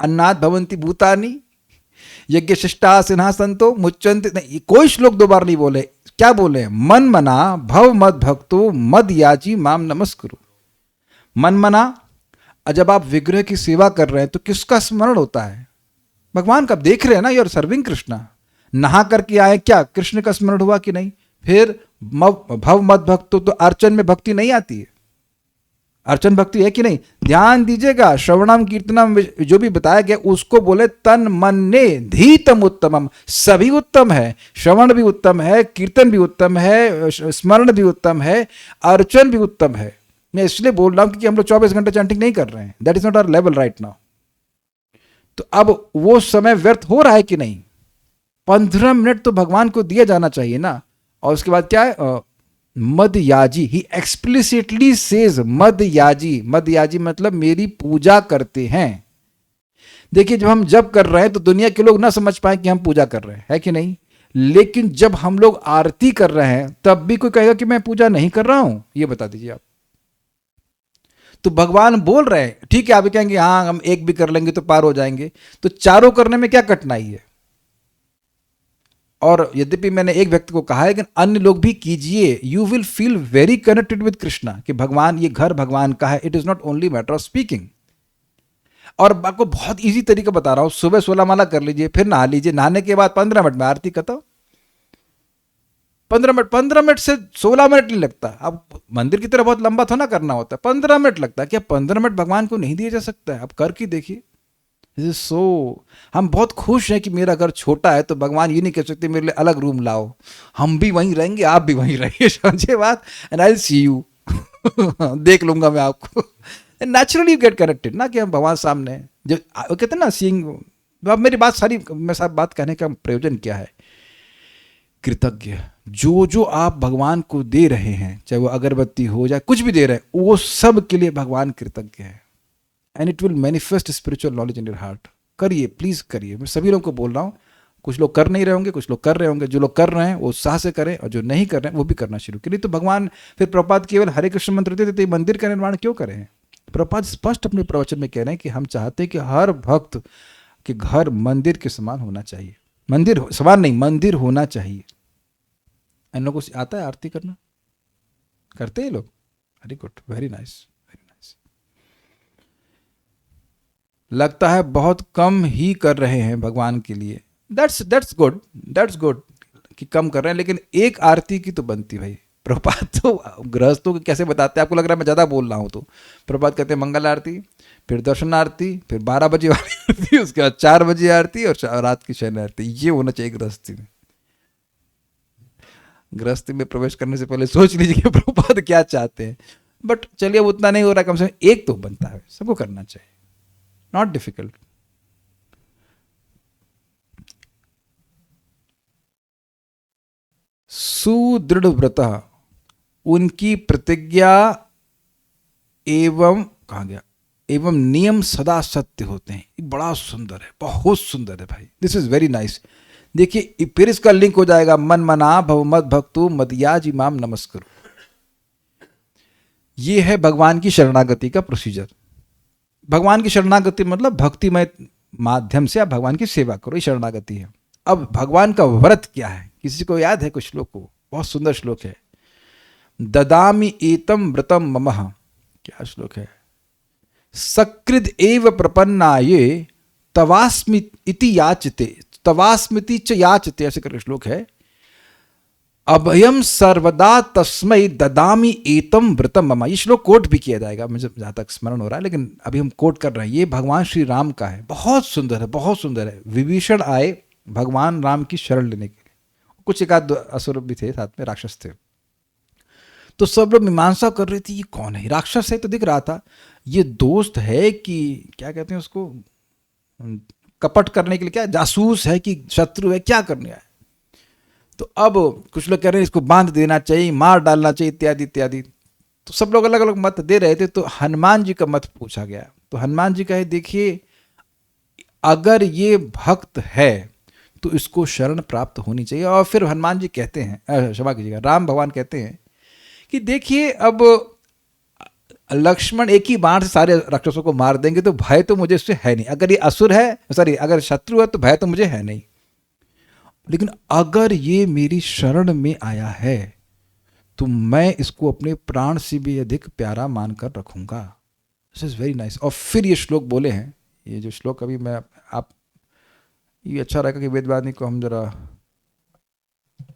अन्नाद भवंती भूतानि यज्ञ शिष्टा सिंहासंतो मुच्यन्ते। नहीं, कोई श्लोक 2 बार नहीं बोले। क्या बोले? मन मना भव मद भक्तो मद याजी माम नमस्कुरु। मन मना। और जब आप विग्रह की सेवा कर रहे हैं तो किसका स्मरण होता है? भगवान का। देख रहे हैं ना, यू आर सर्विंग कृष्णा। नहा करके आए, क्या कृष्ण का स्मरण हुआ कि नहीं? फिर भव मत भक्तो, तो अर्चन में भक्ति नहीं आती है? अर्चन भक्ति है कि नहीं? ध्यान दीजिएगा, श्रवणम कीर्तनम जो भी बताया गया उसको बोले तन मन ने धीतम उत्तमम। सभी उत्तम है, श्रवण भी उत्तम है, कीर्तन भी उत्तम है, स्मरण भी उत्तम है, अर्चन भी उत्तम है। मैं इसलिए बोल रहा हूं क्योंकि हम लोग 24 घंटे चैंटिंग नहीं कर रहे हैं। That is not our level right now. तो अब वो समय व्यर्थ हो रहा है कि नहीं? 15 मिनट तो भगवान को दिया जाना चाहिए ना। और उसके बाद क्या है? मदयाजी, ही एक्सप्लिसिटली सेज मदयाजी। मदयाजी मतलब मेरी पूजा करते हैं। देखिए, जब हम जप कर रहे हैं तो दुनिया के लोग ना समझ पाए कि हम पूजा कर रहे हैं, है कि नहीं? लेकिन जब हम लोग आरती कर रहे हैं तब भी कोई कहेगा कि मैं पूजा नहीं कर रहा हूं? ये बता दीजिए आप। तो भगवान बोल रहे हैं, ठीक है, आप कहेंगे हाँ हम एक भी कर लेंगे तो पार हो जाएंगे। तो चारों करने में क्या कठिनाई है? और यद्यपि मैंने एक व्यक्ति को कहा है, लेकिन अन्य लोग भी कीजिए, you will feel very connected with Krishna, कि भगवान, ये घर भगवान का है। It is not only matter of speaking. और आपको बहुत इजी तरीका बता रहा हूं, सुबह 16 माला कर लीजिए, फिर नहा लीजिए, नहाने के बाद 15 मिनट में आरती खत्म। 15 मिनट से 16 मिनट नहीं लगता। अब मंदिर की तरह बहुत लंबा थोड़ा करना होता है, 15 मिनट लगता है। क्या 15 मिनट भगवान को नहीं दिया जा सकता है? आप करके देखिए। सो हम बहुत खुश हैं कि मेरा घर छोटा है, तो भगवान ये नहीं कह सकते मेरे लिए अलग रूम लाओ, हम भी वहीं रहेंगे, आप भी वहीं रहिए, समझे बात? And I will see you, देख लूंगा मैं आपको। नेचुरली यू गेट कनेक्टेड ना, कि हम भगवान सामने हैं। जो वो कहते हैं ना सीइंग। अब मेरी बात सारी, मेरे साथ बात कहने का प्रयोजन क्या है? कृतज्ञ। जो जो आप भगवान को दे रहे हैं, चाहे वो अगरबत्ती हो जाए, कुछ भी दे रहे हैं, वो सब के लिए भगवान कृतज्ञ है। And it will manifest spiritual knowledge in your heart. करिए, प्लीज करिए। मैं सभी लोगों को बोल रहा हूँ। कुछ लोग कर नहीं रहे होंगे, कुछ लोग कर रहे होंगे। जो लोग कर रहे हैं वो उत्साह से करें, और जो नहीं कर रहे हैं वो भी करना शुरू करें। तो भगवान फिर प्रभुपाद केवल हरे कृष्ण मंत्र देते तो ये मंदिर का निर्माण क्यों करें? प्रभुपाद स्पष्ट अपने प्रवचन में कह रहे हैं कि हम चाहते हैं कि हर भक्त के घर मंदिर के समान होना चाहिए। मंदिर समान नहीं, मंदिर होना चाहिए। इन लोगों को आता है आरती करना? करते हैं लोग? Very good, very nice, very nice. लगता है बहुत कम ही कर रहे हैं भगवान के लिए। दैट्स गुड, दैट्स गुड कि कम कर रहे हैं, लेकिन एक आरती की तो बनती भाई। प्रभुपाद तो गृहस्थों को कैसे बताते हैं? आपको लग रहा है मैं ज़्यादा बोल रहा हूँ। तो प्रभुपाद कहते हैं मंगल आरती, फिर दर्शन आरती, फिर 12 बजे वाली आरती, उसके बाद 4 बजे आरती, और रात की शयन आरती। ये होना चाहिए गृहस्थी में। गृहस्थी में प्रवेश करने से पहले सोच लीजिए कि प्रभुपाद क्या चाहते हैं। बट चलिए, अब उतना नहीं हो रहा, कम से कम एक तो बनता है, सबको करना चाहिए, नॉट डिफिकल्ट। सुदृढ़ व्रत, उनकी प्रतिज्ञा एवं, कहा गया, एवं नियम सदा सत्य होते हैं। ये बड़ा सुंदर है, बहुत सुंदर है भाई। This is very nice. देखिए, फिर इसका लिंक हो जाएगा, मन मना भव मद भक्तु मदयाज इमाम नमस्करो। ये है भगवान की शरणागति का प्रोसीजर। भगवान की शरणागति मतलब भक्तिमय माध्यम से आप भगवान की सेवा करो, ये शरणागति है। अब भगवान का व्रत क्या है? किसी को याद है? कुछ श्लोक को, बहुत सुंदर श्लोक है। ददामि एतम व्रतम ममः, क्या श्लोक है? सकृद एव प्रपन्नाये तवास्मि इति याचते, तवास्मिति च याचते, ऐसे करके श्लोक है। अभयम सर्वदा तस्मै ददामि एतम व्रतम मम। ये श्लोक कोट भी किया जाएगा, मुझे जहाँ तक स्मरण हो रहा है, लेकिन अभी हम कोट कर रहे हैं। ये भगवान श्री राम का है, बहुत सुंदर है, बहुत सुंदर है। विभीषण आए भगवान राम की शरण लेने के लिए, कुछ एक आध असुर भी थे साथ में, राक्षस थे। तो सब लोग मीमांसा कर रहे थे, ये कौन है? राक्षस है तो दिख रहा था, ये दोस्त है कि क्या कहते हैं उसको, कपट करने के लिए, क्या जासूस है कि शत्रु है, क्या करने आया? तो अब कुछ लोग कह रहे हैं इसको बांध देना चाहिए, मार डालना चाहिए, इत्यादि इत्यादि। तो सब लोग अलग अलग मत दे रहे थे। तो हनुमान जी का मत पूछा गया। तो हनुमान जी कहे, देखिए अगर ये भक्त है तो इसको शरण प्राप्त होनी चाहिए। और फिर हनुमान जी कहते हैं, क्षमा कीजिएगा, राम भगवान कहते हैं कि देखिए अब लक्ष्मण एक ही बाण से सारे राक्षसों को मार देंगे, तो भय तो मुझे इससे है नहीं। अगर ये असुर है, सॉरी, अगर शत्रु है तो भय तो मुझे है नहीं। लेकिन अगर ये मेरी शरण में आया है तो मैं इसको अपने प्राण से भी अधिक प्यारा मानकर रखूंगा। This is very nice. और फिर ये श्लोक बोले हैं, ये जो श्लोक अभी मैं आप, ये अच्छा रहेगा कि वेदवादी को हम जरा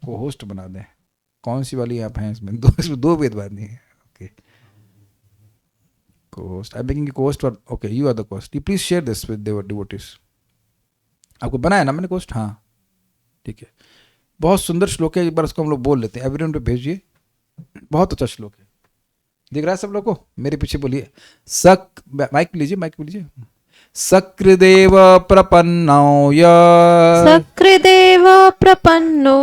को होस्ट बना दें। कौन सी वाली आप हैं इसमें? इसमें दो वेदवादी हैं। Okay, co host, I am making co host for, okay you are the host, you please share this with their devotees. आपको बनाया ना मैंने होस्ट? हाँ ठीक है। बहुत सुंदर श्लोक है, एक बार उसको हम लोग बोल लेते हैं। एवरीवन पे भेजिए, बहुत अच्छा श्लोक है। दिख रहा है सब लोग को? मेरे पीछे बोलिए। माइक लीजिए, माइक लीजिए। सकृदेव प्रपन्नो सकृदेव प्रपन्नो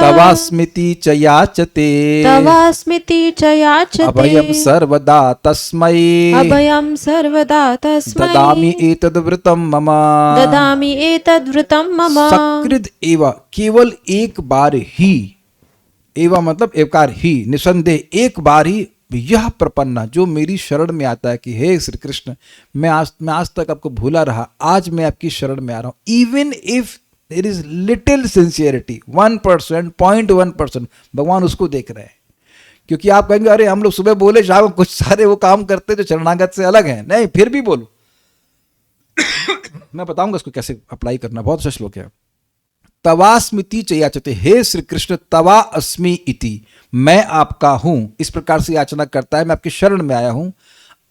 तवास्मिति च याचते तवास्मिति च याचते अभयं सर्वदा तस्मै अभयं सर्वदा तस्मै ददामि एतद्व्रतं मम। ददामि एतद्व्रतं मम। सकृद एव, केवल एक बार ही, एव मतलब एवकार ही, निसंदेह एक बार ही, यह प्रपन्ना जो मेरी शरण में आता है कि हे श्री कृष्ण, मैं आज तक आपको भूला रहा, आज मैं आपकी शरण में आ रहा हूं। Even if there is little sincerity, 1%, 0.1%, भगवान उसको देख रहे हैं। क्योंकि आप कहेंगे अरे हम लोग सुबह बोले शाम को कुछ सारे वो काम करते जो शरणागत से अलग हैं। नहीं, फिर भी बोलो। मैं बताऊंगा इसको कैसे अप्लाई करना, बहुत अच्छा श्लोक है। तवास्मिति च याचते, हे श्री कृष्ण तवा अस्मि इति, मैं आपका हूं, इस प्रकार से याचना करता है, मैं आपकी शरण में आया हूं।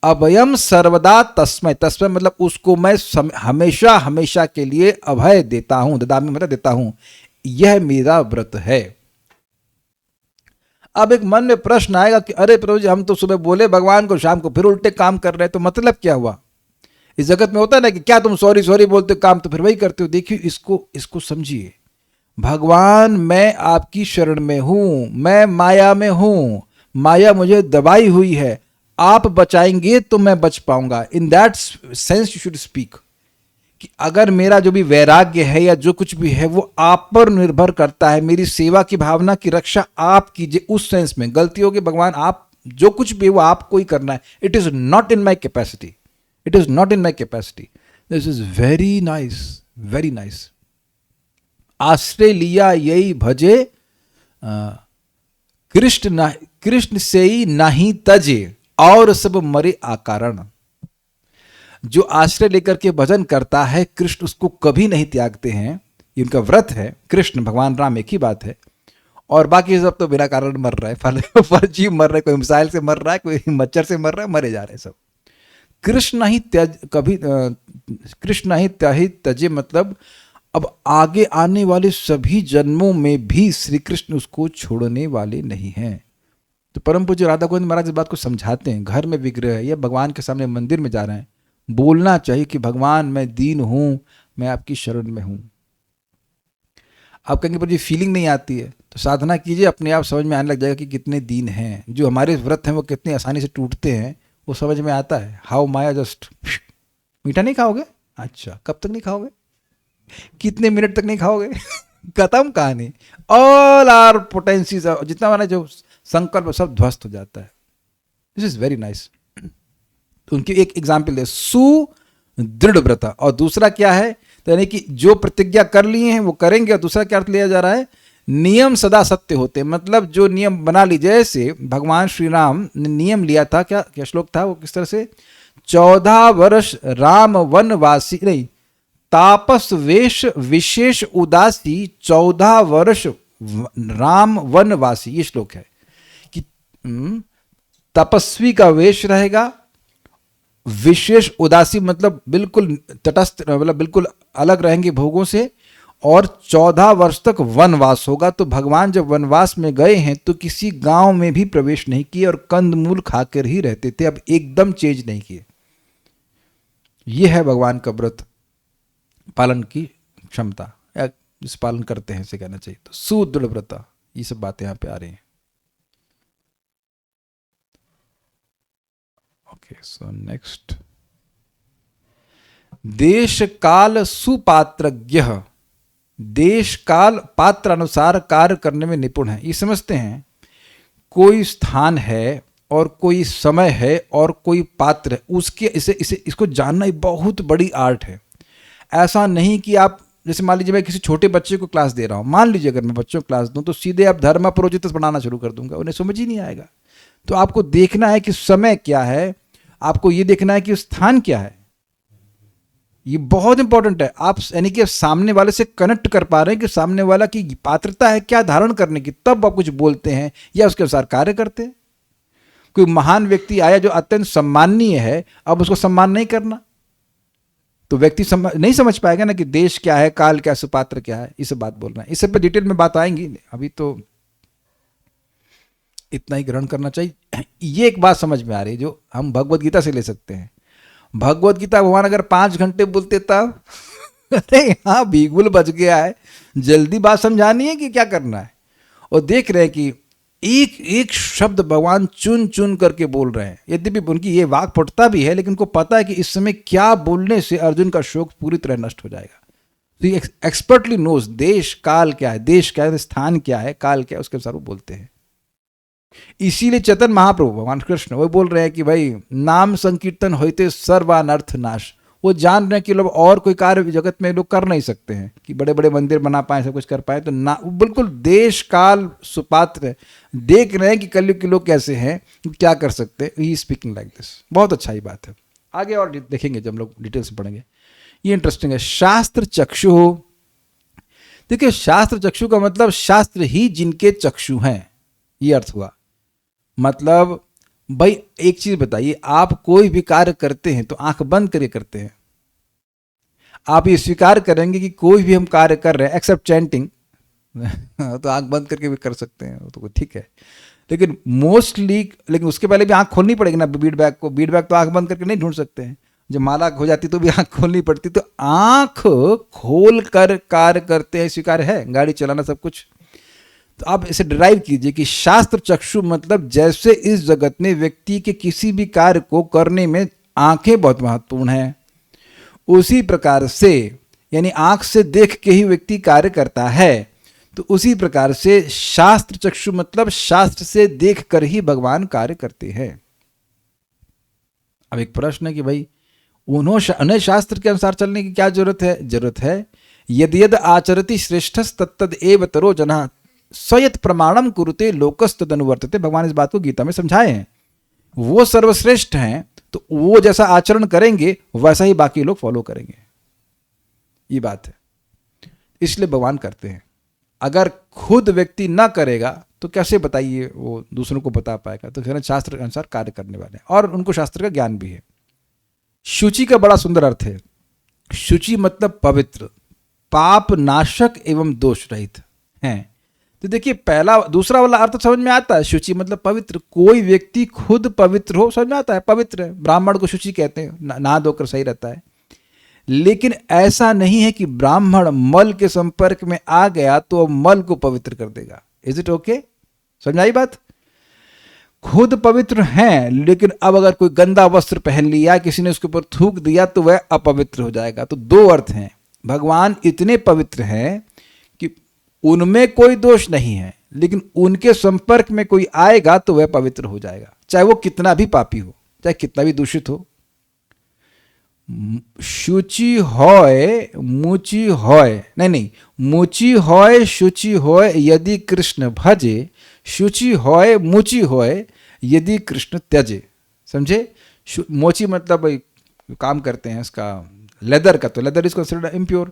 अभयम सर्वदा तस्मै, तस्मै मतलब उसको मैं हमेशा हमेशा के लिए अभय देता हूं, ददामी मतलब देता हूं, यह मेरा व्रत है। अब एक मन में प्रश्न आएगा कि अरे प्रभु जी हम तो सुबह बोले भगवान को, शाम को फिर उल्टे काम कर रहे हैं, तो मतलब क्या हुआ? इस जगत में होता है ना कि क्या तुम सॉरी सॉरी बोलते हो, काम तो फिर वही करते हो। देखिए इसको समझिए। भगवान मैं आपकी शरण में हूं, मैं माया में हूं, माया मुझे दबाई हुई है, आप बचाएंगे तो मैं बच पाऊंगा। In that sense you should speak कि अगर मेरा जो भी वैराग्य है या जो कुछ भी है वो आप पर निर्भर करता है, मेरी सेवा की भावना की रक्षा आप कीजिए, उस सेंस में। गलती होगी भगवान, आप जो कुछ भी वो आपको ही करना है। It is not in my capacity, it is not in my capacity. This is very nice, very nice. आश्रय लिया यही भजे, कृष्ण से ही नहीं तजे, और सब मरे आकारण। जो आश्रय लेकर के भजन करता है, कृष्ण उसको कभी नहीं त्यागते हैं, ये उनका व्रत है। कृष्ण भगवान राम एक ही बात है, और बाकी सब तो बिना कारण मर रहा है, फर्जी मर रहा है, कोई मिसाइल से मर रहा है, कोई मच्छर से मर रहा है, मरे जा रहे हैं सब। कृष्ण ही त्यज, कभी कृष्ण ही त्याही तजे मतलब अब आगे आने वाले सभी जन्मों में भी श्री कृष्ण उसको छोड़ने वाले नहीं हैं। तो परम पूज्य राधा गोविंद महाराज इस बात को समझाते हैं। घर में विग्रह है या भगवान के सामने मंदिर में जा रहे हैं, बोलना चाहिए कि भगवान मैं दीन हूं, मैं आपकी शरण में हूं। आप कहेंगे पर जी फीलिंग नहीं आती है, तो साधना कीजिए, अपने आप समझ में आने लग जाएगा कि कितने दीन हैं। जो हमारे व्रत हैं वो कितनी आसानी से टूटते हैं, वो समझ में आता है। How Maya just. मीठा नहीं खाओगे? अच्छा, कब तक नहीं खाओगे? कितने मिनट तक नहीं खाओगे? खत्म कहानी। ऑल आर पोटेंसीज, जितना हमारा जो संकल्प सब ध्वस्त हो जाता है। This is very nice. उनकी एक एग्जाम्पल है, सुदृढ़ व्रत। और दूसरा क्या है, तो यानी कि जो प्रतिज्ञा कर लिए हैं वो करेंगे। और दूसरा क्या अर्थ लिया जा रहा है, नियम सदा सत्य होते हैं। मतलब जो नियम बना ली, जैसे भगवान श्री राम ने नियम लिया था, क्या श्लोक था वो, किस तरह से, 14 वर्ष राम वनवासी, नहीं, तापस वेश विशेष उदासी 14 वर्ष राम वनवासी, ये श्लोक है कि तपस्वी का वेश रहेगा, विशेष उदासी मतलब बिल्कुल तटस्थ, मतलब बिल्कुल अलग रहेंगे भोगों से, और 14 वर्ष तक वनवास होगा। तो भगवान जब वनवास में गए हैं तो किसी गांव में भी प्रवेश नहीं किए और कंदमूल खाकर ही रहते थे। अब एकदम चेंज नहीं किए। यह है भगवान का व्रत पालन की क्षमता, या जिस पालन करते हैं इसे कहना चाहिए। तो सुदृढ़ व्रत, ये सब बातें यहां पे आ रही हैं। ओके, सो नेक्स्ट, देश काल सुपात्रज्ञ, देश काल पात्र अनुसार कार्य करने में निपुण है। ये समझते हैं कोई स्थान है और कोई समय है और कोई पात्र है, उसके इसको जानना ही बहुत बड़ी आर्ट है। ऐसा नहीं कि आप, जैसे मान लीजिए मैं किसी छोटे बच्चे को क्लास दे रहा हूँ, मान लीजिए अगर मैं बच्चों को क्लास दूँ तो सीधे आप धर्म प्रोजितस पढ़ाना शुरू कर दूंगा, उन्हें समझ ही नहीं आएगा। तो आपको देखना है कि समय क्या है, आपको ये देखना है कि स्थान क्या है। ये बहुत इंपॉर्टेंट है। आप यानी कि सामने वाले से कनेक्ट कर पा रहे हैं कि सामने वाला की पात्रता है क्या धारण करने की, तब आप कुछ बोलते हैं या उसके अनुसार कार्य करते हैं। कोई महान व्यक्ति आया जो अत्यंत सम्माननीय है, अब उसको सम्मान नहीं करना, तो व्यक्ति नहीं समझ पाएगा ना कि देश क्या है, काल क्या, सुपात्र क्या है। इसे बात बोलना है, इससे पे डिटेल में बात आएंगी, अभी तो इतना ही ग्रहण करना चाहिए। ये एक बात समझ में आ रही है जो हम भगवत गीता से ले सकते हैं। भगवत गीता भगवान अगर 5 घंटे बोलते तब अरे यहाँ बिगुल बज गया है, जल्दी बात समझानी है कि क्या करना है। और देख रहे हैं कि एक एक शब्द भगवान चुन चुन करके बोल रहे हैं। यद्यपि उनकी ये वाक फुटता भी है, लेकिन उनको पता है कि इस समय क्या बोलने से अर्जुन का शोक पूरी तरह नष्ट हो जाएगा। तो ये एक्सपर्टली नोज देश काल क्या है, देश क्या है, स्थान क्या है, काल क्या है, उसके अनुसार वो बोलते हैं। इसीलिए चैतन्य महाप्रभु भगवान कृष्ण वो बोल रहे हैं कि भाई नाम संकीर्तन होते सर्वानर्थ नाश। वो जान रहे हैं कि लोग और कोई कार्य जगत में लोग कर नहीं सकते हैं कि बड़े बड़े मंदिर बना पाए, सब कुछ कर पाए, तो ना बिल्कुल देश काल सुपात्र देख रहे हैं कि कलयुग के लोग कैसे हैं, क्या कर सकते हैं। He speaking like this. बहुत अच्छा ही बात है। आगे और देखेंगे जब हम लोग डिटेल से पढ़ेंगे। ये इंटरेस्टिंग है। शास्त्र चक्षु हो, देखिए शास्त्र चक्षु का मतलब शास्त्र ही जिनके चक्षु हैं, ये अर्थ हुआ। मतलब भाई एक चीज बताइए, आप कोई भी कार्य करते हैं तो आंख बंद करके करते हैं। आप ये स्वीकार करेंगे कि कोई भी हम कार्य कर रहे हैं एक्सेप्ट चैंटिंग तो आंख बंद करके भी कर सकते हैं, तो ठीक है। लेकिन मोस्टली, लेकिन उसके पहले भी आंख खोलनी पड़ेगी ना बीट बैग को। बीट बैग तो आंख बंद करके नहीं ढूंढ सकते हैं। जब माला हो जाती तो भी आंख खोलनी पड़ती। तो आंख खोल कर कार्य करते हैं, स्वीकार है, गाड़ी चलाना सब कुछ। तो आप इसे डिराइव कीजिए कि शास्त्र चक्षु मतलब जैसे इस जगत में व्यक्ति के किसी भी कार्य को करने में आंखें बहुत महत्वपूर्ण हैं, उसी प्रकार से यानी आंख से देख के ही व्यक्ति कार्य करता है, तो उसी प्रकार से शास्त्र चक्षु मतलब शास्त्र से देख कर ही भगवान कार्य करते हैं। अब एक प्रश्न है कि भाई उन्हें शास्त्र के अनुसार चलने की क्या जरूरत है। यद यद आचरति श्रेष्ठस तत्तद एव तरो जनः स्वयत प्रमाणम कुरुते लोकस्तद अनुवर्तते। भगवान इस बात को गीता में समझाए हैं। वो सर्वश्रेष्ठ हैं, तो वो जैसा आचरण करेंगे वैसा ही बाकी लोग फॉलो करेंगे। ये बात है, इसलिए भगवान करते हैं। अगर खुद व्यक्ति ना करेगा तो कैसे बताइए वो दूसरों को बता पाएगा। तो फिर शास्त्र के अनुसार कार्य करने वाले हैं और उनको शास्त्र का ज्ञान भी है। शुचि का बड़ा सुंदर अर्थ है। शुचि मतलब पवित्र, पाप नाशक एवं दोष रहित हैं। तो देखिए दूसरा वाला अर्थ समझ में आता है। शुचि मतलब पवित्र, कोई व्यक्ति खुद पवित्र हो, समझ में आता है, पवित्र है। ब्राह्मण को शुचि कहते हैं, नहा धोकर सही रहता है। लेकिन ऐसा नहीं है कि ब्राह्मण मल के संपर्क में आ गया तो मल को पवित्र कर देगा। Is it okay? समझ आई बात? खुद पवित्र हैं, लेकिन अब अगर कोई गंदा वस्त्र पहन लिया, किसी ने उसके ऊपर थूक दिया, तो वह अपवित्र हो जाएगा। तो दो अर्थ हैं। भगवान इतने पवित्र हैं कि उनमें कोई दोष नहीं है, लेकिन उनके संपर्क में कोई आएगा तो वह पवित्र हो जाएगा, चाहे वो कितना भी पापी हो, चाहे कितना भी दूषित हो। शुचि होय मुचि होय, नहीं, मुचि होय शुचि होय यदि कृष्ण भजे, शुचि होय मुचि होय यदि कृष्ण त्यजे। समझे? मोची मतलब काम करते हैं इसका लेदर का, तो लेदर इज कंसिडर्ड इम्प्योर।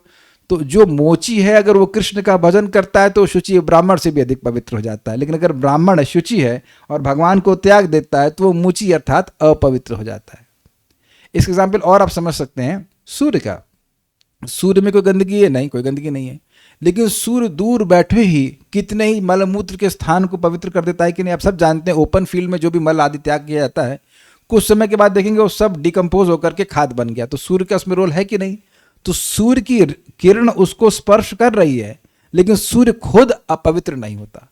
तो जो मोची है अगर वो कृष्ण का भजन करता है तो शुचि ब्राह्मण से भी अधिक पवित्र हो जाता है। लेकिन अगर ब्राह्मण शुचि है और भगवान को त्याग देता है तो वो मुचि अर्थात अपवित्र हो जाता है। इसका एग्जाम्पल और आप समझ सकते हैं सूर्य का। सूर्य में कोई गंदगी है? नहीं, कोई गंदगी नहीं है, लेकिन सूर्य दूर बैठे ही कितने ही मलमूत्र के स्थान को पवित्र कर देता है कि नहीं। आप सब जानते हैं ओपन फील्ड में जो भी मल आदि त्याग किया जाता है, कुछ समय के बाद देखेंगे वो सब डिकम्पोज होकर के खाद बन गया। तो सूर्य का उसमें रोल है कि नहीं? तो सूर्य की किरण उसको स्पर्श कर रही है, लेकिन सूर्य खुद अपवित्र नहीं होता।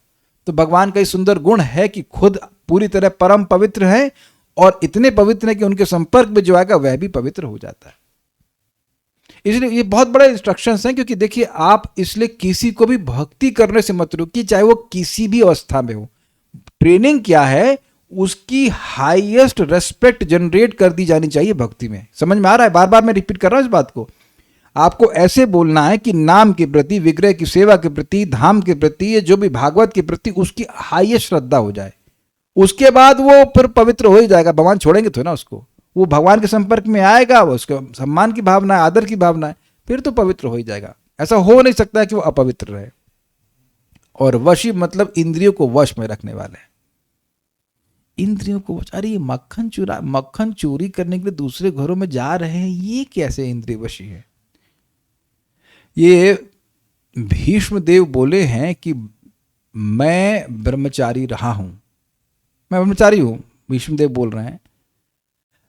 तो भगवान का ये सुंदर गुण है कि खुद पूरी तरह परम पवित्र है और इतने पवित्र है कि उनके संपर्क में जो आएगा वह भी पवित्र हो जाता है। इसलिए ये बहुत बड़े इंस्ट्रक्शंस हैं, क्योंकि देखिए आप इसलिए किसी को भी भक्ति करने से मत रोकिए, चाहे वो किसी भी अवस्था में हो। ट्रेनिंग क्या है? उसकी हाईएस्ट रेस्पेक्ट जनरेट कर दी जानी चाहिए भक्ति में। समझ में आ रहा है? बार बार मैं रिपीट कर रहा हूं इस बात को। आपको ऐसे बोलना है कि नाम के प्रति, विग्रह की सेवा के प्रति, धाम के प्रति, ये जो भी भागवत के प्रति उसकी हाईएस्ट श्रद्धा हो जाए। उसके बाद वो फिर पवित्र हो ही जाएगा। भगवान छोड़ेंगे तो ना उसको, वो भगवान के संपर्क में आएगा, वो उसके सम्मान की भावना है, आदर की भावना है, फिर तो पवित्र हो ही जाएगा। ऐसा हो नहीं सकता है कि वो अपवित्र रहे। और वशी मतलब इंद्रियों को वश में रखने वाले, इंद्रियों को वश। अरे ये मक्खन चोरी करने के लिए दूसरे घरों में जा रहे हैं, ये कैसे इंद्रिय वशी है? ये भीष्म देव बोले हैं कि मैं ब्रह्मचारी रहा हूं, मैं ब्रह्मचारी हूं, भीष्म देव बोल रहे हैं।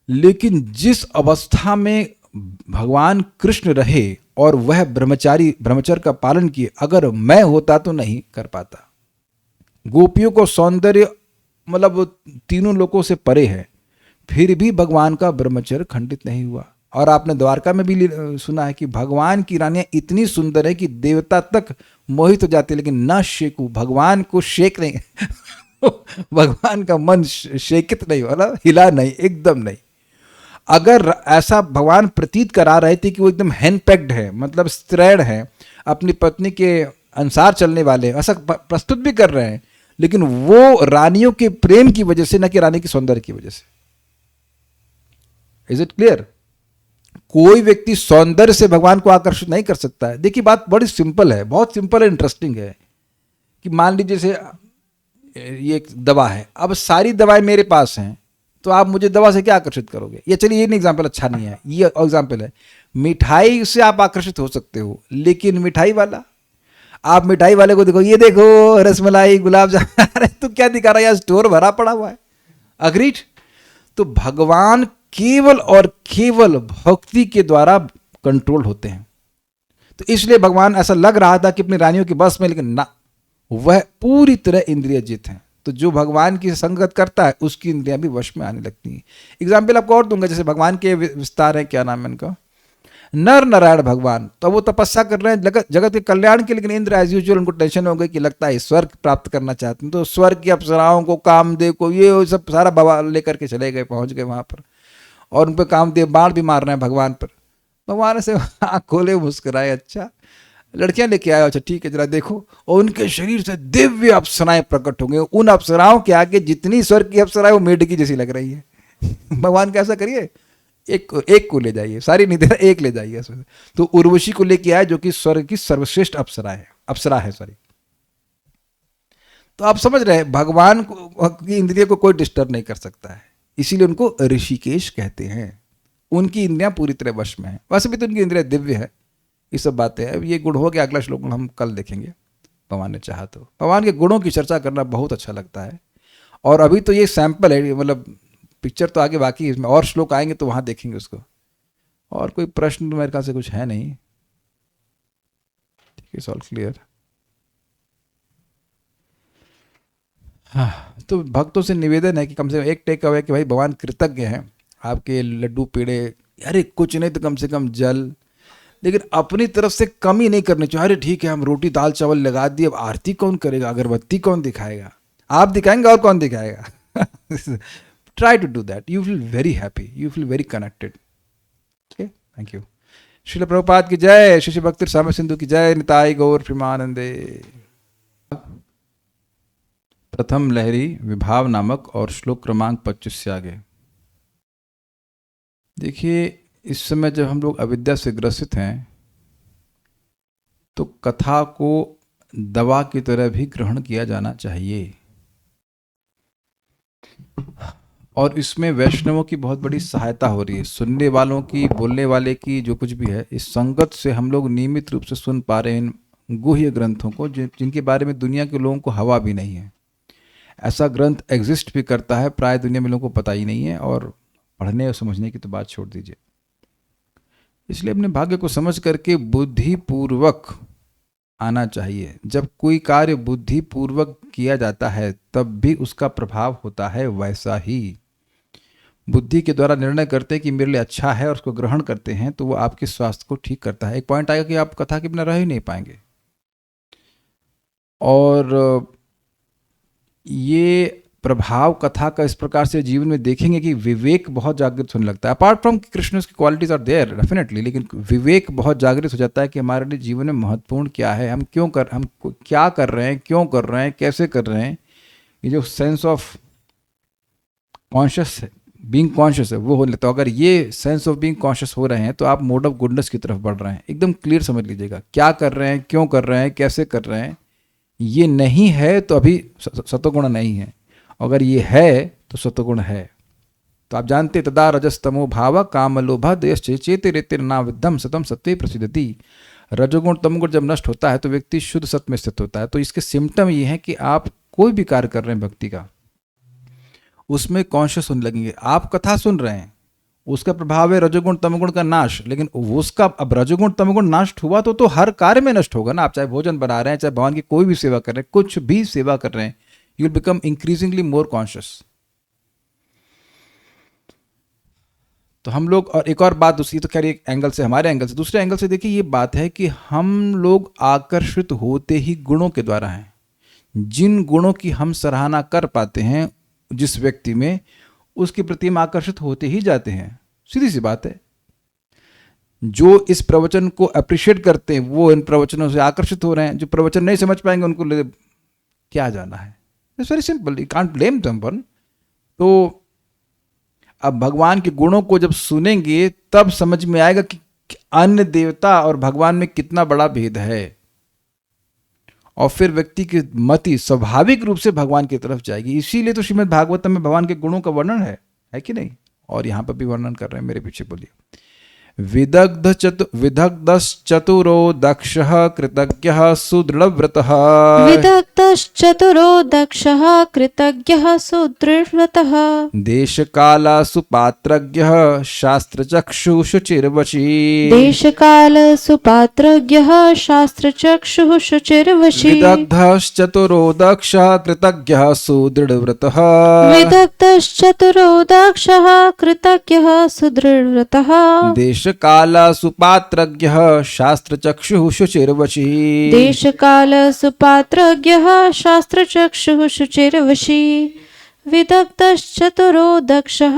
लेकिन जिस अवस्था में भगवान कृष्ण रहे और वह ब्रह्मचर्य का पालन किए, अगर मैं होता तो नहीं कर पाता। गोपियों को सौंदर्य मतलब तीनों लोकों से परे है, फिर भी भगवान का ब्रह्मचर्य खंडित नहीं हुआ। और आपने द्वारका में भी सुना है कि भगवान की रानियां इतनी सुंदर है कि देवता तक मोहित हो जाते, लेकिन न शेकू, भगवान को शेक नहीं भगवान का मन शेकित नहीं हो, हिला नहीं, एकदम नहीं। अगर ऐसा भगवान प्रतीत करा रहे थे कि वो एकदम हैंडपैक्ड है, मतलब स्ट्रेड है, अपनी पत्नी के अनुसार चलने वाले, ऐसा प्रस्तुत भी कर रहे हैं, लेकिन वो रानियों के प्रेम की वजह से, न कि रानी के सौंदर्य की वजह से। Is it clear? कोई व्यक्ति सौंदर्य से भगवान को आकर्षित नहीं कर सकता है। देखिए बात बड़ी सिंपल है, बहुत सिंपल है, इंटरेस्टिंग है। कि मान लीजिए जैसे ये एक दवा है, अब सारी दवाएं मेरे पास हैं, तो आप मुझे दवा से क्या आकर्षित करोगे? ये चलिए ये एग्जाम्पल अच्छा नहीं है, ये एग्जाम्पल है। मिठाई से आप आकर्षित हो सकते हो, लेकिन मिठाई वाला, आप मिठाई वाले को देखो, ये देखो रसमलाई, गुलाब जामुन, अरे तो क्या दिखा रहा है, यार स्टोर भरा पड़ा हुआ है। अग्रीड? तो भगवान केवल और केवल भक्ति के द्वारा कंट्रोल होते हैं। तो इसलिए भगवान ऐसा लग रहा था कि अपनी रानियों के बस में, लेकिन ना, वह पूरी तरह इंद्रिय जित हैं। तो जो भगवान की संगत करता है उसकी इंद्रियां भी वश में आने लगती हैं। एग्जाम्पल आपको और दूंगा, जैसे भगवान के विस्तार है, क्या नाम है इनका, नर नारायण भगवान। तो वो तपस्या कर रहे हैं जगत के कल्याण के, लेकिन इंद्र एज यूजुअल उनको टेंशन हो गई कि लगता है स्वर्ग प्राप्त करना चाहते हैं। तो स्वर्ग की अप्सराओं को, कामदेव को, ये सब सारा बवाल लेकर के चले गए, पहुंच गए वहां पर, और उन पर कामदेव बाण भी मार रहे हैं भगवान पर। भगवान से आँख खोले, मुस्कुराए, अच्छा लड़कियां लेके आए, अच्छा ठीक है जरा देखो, और उनके शरीर से दिव्य अप्सराएं प्रकट हो गई। उन अप्सराओं के आगे जितनी स्वर्ग की अप्सराएं वो मेढक जैसी लग रही है। भगवान कैसा करिए, एक को ले जाइए, सारी नहीं दे रहा, एक ले जाइए। तो उर्वशी को लेके आए, जो कि स्वर्ग की सर्वश्रेष्ठ अप्सरा है सॉरी। तो आप समझ रहे हैं, भगवान की इंद्रिय को कोई डिस्टर्ब नहीं कर सकता है, इसीलिए उनको ऋषिकेश कहते हैं। उनकी इंद्रियां पूरी तरह वश में है। वैसे भी तो उनकी इंद्रिया दिव्य है। ये सब बातें हैं। ये गुण हो गया, अगला श्लोक हम कल देखेंगे भगवान ने चाहा तो। भगवान के गुणों की चर्चा करना बहुत अच्छा लगता है। और अभी तो ये सैंपल है, मतलब पिक्चर तो आगे बाकी है, इसमें और श्लोक आएंगे तो वहां देखेंगे उसको। और कोई प्रश्न मेरे ख्याल से कुछ है नहीं, ठीक है, ऑल क्लियर। हाँ, तो भक्तों से निवेदन है कि कम से कम एक टेक अवे कि भाई भगवान कृतज्ञ हैं, आपके लड्डू पेड़े, अरे कुछ नहीं तो कम से कम जल, लेकिन अपनी तरफ से कमी नहीं करनी चाहिए। अरे ठीक है, हम रोटी दाल चावल लगा दिए, अब आरती कौन करेगा, अगरबत्ती कौन दिखाएगा? आप दिखाएंगे और कौन दिखाएगा? Try to do that, you feel very happy, you feel very connected. Okay, thank you. Srila Prabhupada की जय, श्री भक्ति साम सिंधु की जय, निताई गौर प्रेमानंदे। प्रथम लहरी विभाव नामक और श्लोक क्रमांक 25 से आगे। देखिए, इस समय जब हम लोग अविद्या से ग्रसित हैं, तो कथा को दवा की तरह भी ग्रहण किया जाना चाहिए। और इसमें वैष्णवों की बहुत बड़ी सहायता हो रही है, सुनने वालों की, बोलने वाले की, जो कुछ भी है। इस संगत से हम लोग नियमित रूप से सुन पा रहे हैं इन गुह्य ग्रंथों को, जिनके बारे में दुनिया के लोगों को हवा भी नहीं है। ऐसा ग्रंथ एग्जिस्ट भी करता है, प्राय दुनिया में लोगों को पता ही नहीं है, और पढ़ने और समझने की तो बात छोड़ दीजिए। इसलिए अपने भाग्य को समझ करके बुद्धिपूर्वक आना चाहिए। जब कोई कार्य बुद्धिपूर्वक किया जाता है तब भी उसका प्रभाव होता है वैसा ही। बुद्धि के द्वारा निर्णय करते हैं कि मेरे लिए अच्छा है और उसको ग्रहण करते हैं, तो वो आपके स्वास्थ्य को ठीक करता है। एक पॉइंट आएगा कि आप कथा के बिना रह ही नहीं पाएंगे। और ये प्रभाव कथा का इस प्रकार से जीवन में देखेंगे कि विवेक बहुत जागृत होने लगता है। अपार्ट फ्रॉम कृष्ण की क्वालिटीज आर देयर डेफिनेटली, लेकिन विवेक बहुत जागृत हो जाता है कि हमारे लिए जीवन में महत्वपूर्ण क्या है, हम क्या कर रहे हैं, क्यों कर रहे हैं, कैसे कर रहे हैं। ये जो sense of conscious being conscious है वो हो लेता है। अगर ये सेंस ऑफ बीइंग कॉन्शियस हो रहे हैं तो आप मोड ऑफ गुडनेस की तरफ बढ़ रहे हैं। एकदम क्लियर समझ लीजिएगा क्या कर रहे हैं, क्यों कर रहे हैं, कैसे कर रहे हैं। ये नहीं है तो अभी सत्वगुण नहीं है, अगर ये है तो सत्वगुण है। तो आप जानते तदा रजस्तमो भाव काम लोभा देश चेते रेते ना विद्धम सतम सत्य प्रसिद्धति। रजोगुण तमगुण जब नष्ट होता है तो व्यक्ति शुद्ध सत्य में स्थित होता है। तो इसके सिम्टम ये हैं कि आप कोई भी कार्य कर रहे हैं भक्ति का, उसमें कॉन्शियस होने लगेंगे। आप कथा सुन रहे हैं, उसका प्रभाव है रजोगुण तमगुण का नाश, लेकिन उसका अब रजोगुण तमगुण नष्ट हुआ तो हर कार्य में नष्ट होगा ना। आप चाहे भोजन बना रहे हैं, चाहे भगवान की कोई भी सेवा कर रहे हैं, कुछ भी सेवा कर रहे हैं, you will become increasingly more conscious. तो हम लोग, और एक और बात दूसरी, तो खैर एक एंगल से, हमारे एंगल से, दूसरे एंगल से देखिए ये बात है कि हम लोग आकर्षित होते ही गुणों के द्वारा हैं। जिन गुणों की हम सराहना कर पाते हैं जिस व्यक्ति में, उसके प्रति हम आकर्षित होते ही जाते हैं। सीधी सी बात है। जो इस प्रवचन को अप्रिशिएट करते हैं वो इन प्रवचनों से आकर्षित हो रहे हैं। जो प्रवचन नहीं समझ पाएंगे उनको क्या जाना है। It's very simple, you can't blame them. तो अब भगवान के गुणों को जब सुनेंगे तब समझ में आएगा कि अन्य देवता और भगवान में कितना बड़ा भेद है, और फिर व्यक्ति की मति स्वाभाविक रूप से भगवान की तरफ जाएगी। इसीलिए तो श्रीमद् भागवतम में भगवान के गुणों का वर्णन है कि नहीं? और यहाँ पर भी वर्णन कर रहे हैं, मेरे पीछे बोलिए। विदग्धश्चतुरो दक्षः कृतज्ञः सुदृढव्रतः। विदग्धश्चतुरो दक्षः कृतज्ञः सुदृढव्रतः। देशकाला सुपात्रज्ञः शास्त्रचक्षुः शुचिर्वशी। देशकाल सुपात्रज्ञः शास्त्रचक्षुः शुचिर्वशी। विदग्धश्चतुरो दक्षः कृतज्ञः सुदृढव्रतः। विदग्धश्चतुरो दक्षः कृतज्ञः सुदृढव्रतः। देशकाल सुपात्रज्ञः शास्त्रचक्षुः शुचिर्वशी। देशकाल सुपात्रज्ञः शास्त्रचक्षुः शुचिर्वशी। विदग्धश्चतुरो दक्षः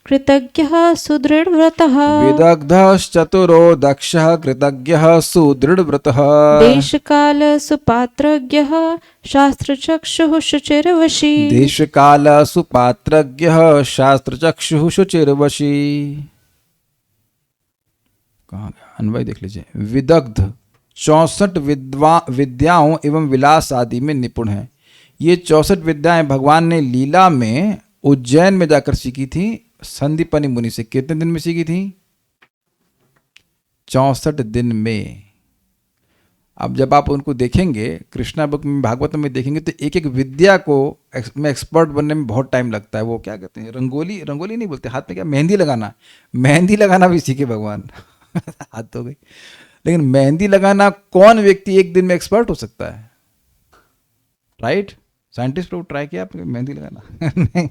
कृतज्ञः सुदृढव्रतः। विदग्धश्चतुरो दक्षः कृतज्ञः सुदृढव्रतः। देशकाल सुपात्रज्ञः शास्त्रचक्षुः शुचिर्वशी। देशकाल सुपात्रज्ञः शास्त्रचक्षुः शुचिर्वशी। कहाँ गया अन्वय, देख लीजिए। विदग्ध 64 विद्याओं एवं विलास आदि में निपुण है। ये 64 विद्याएं भगवान ने लीला में उज्जैन में जाकर सीखी थी संदीपनि मुनि से। कितने दिन में सीखी थी? 64 दिन में। अब जब आप उनको देखेंगे कृष्णा बुक में, भागवत में देखेंगे तो एक एक विद्या को में एक्सपर्ट बनने में बहुत टाइम लगता है। वो क्या कहते हैं, रंगोली नहीं बोलते, हाथ में क्या, मेहंदी लगाना भी सीखे भगवान। हाथ हो गई, लेकिन मेहंदी लगाना कौन व्यक्ति एक दिन में एक्सपर्ट हो सकता है? राइट? साइंटिस्ट लोग ट्राई किया आपने मेहंदी लगाना? नहीं,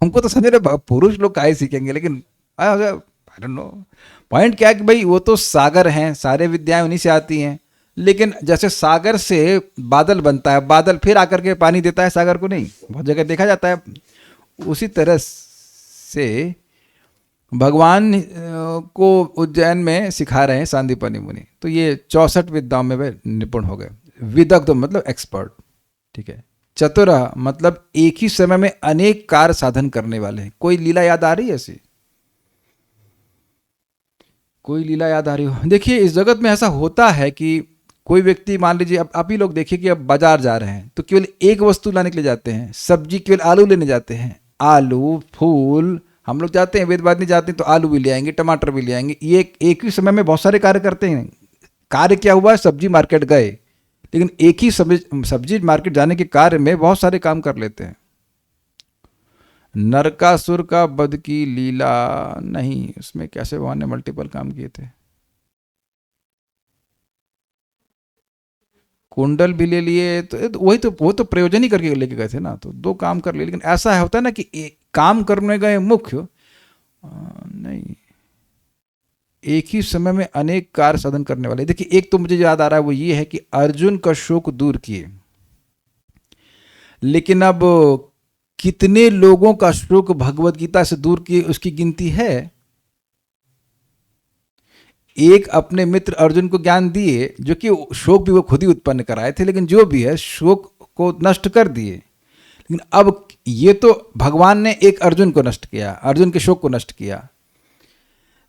हमको तो समझ रहे पुरुष लोग काहे सीखेंगे, लेकिन आई डोंट नो। पॉइंट क्या है कि भाई वो तो सागर हैं, सारे विद्याएं उन्हीं से आती हैं। लेकिन जैसे सागर से बादल बनता है, बादल फिर आकर के पानी देता है सागर को, नहीं, बहुत जगह देखा जाता है। उसी तरह से भगवान को उज्जैन में सिखा रहे हैं सांदीपनि मुनि। तो ये 64 विद्याओं में वे निपुण हो गए। विदग्ध मतलब एक्सपर्ट, ठीक है। चतुर मतलब एक ही समय में अनेक कार्य साधन करने वाले हैं। कोई लीला याद आ रही है ऐसी? कोई लीला याद आ रही हो? देखिए इस जगत में ऐसा होता है कि कोई व्यक्ति, मान लीजिए अब आप ही लोग देखिए कि अब बाजार जा रहे हैं तो केवल एक वस्तु लाने के लिए जाते हैं। सब्जी केवल आलू लेने जाते हैं, आलू फूल। हम लोग जाते हैं, वेदवादी जाते हैं तो आलू भी ले आएंगे, टमाटर भी ले आएंगे। ये एक ही समय में बहुत सारे कार्य करते हैं। कार्य क्या हुआ, सब्जी मार्केट गए, लेकिन एक ही सब्जी मार्केट जाने के कार्य में बहुत सारे काम कर लेते हैं। नरकासुर का वध की लीला नहीं, उसमें कैसे भगवान ने मल्टीपल काम किए थे। कुंडल भी ले लिए, तो वो तो प्रयोजन ही करके लेके गए थे ना, तो 2 काम कर लिए। लेकिन ऐसा होता है ना कि काम करने गए मुख्य नहीं, एक ही समय में अनेक कार्य साधन करने वाले। देखिए एक तो मुझे याद आ रहा है, वो ये है कि अर्जुन का शोक दूर किए, लेकिन अब कितने लोगों का शोक भगवत गीता से दूर किए उसकी गिनती है? एक अपने मित्र अर्जुन को ज्ञान दिए, जो कि शोक भी वो खुद ही उत्पन्न कराए थे, लेकिन जो भी है शोक को नष्ट कर दिए। लेकिन अब ये तो भगवान ने एक अर्जुन को नष्ट किया, अर्जुन के शोक को नष्ट किया,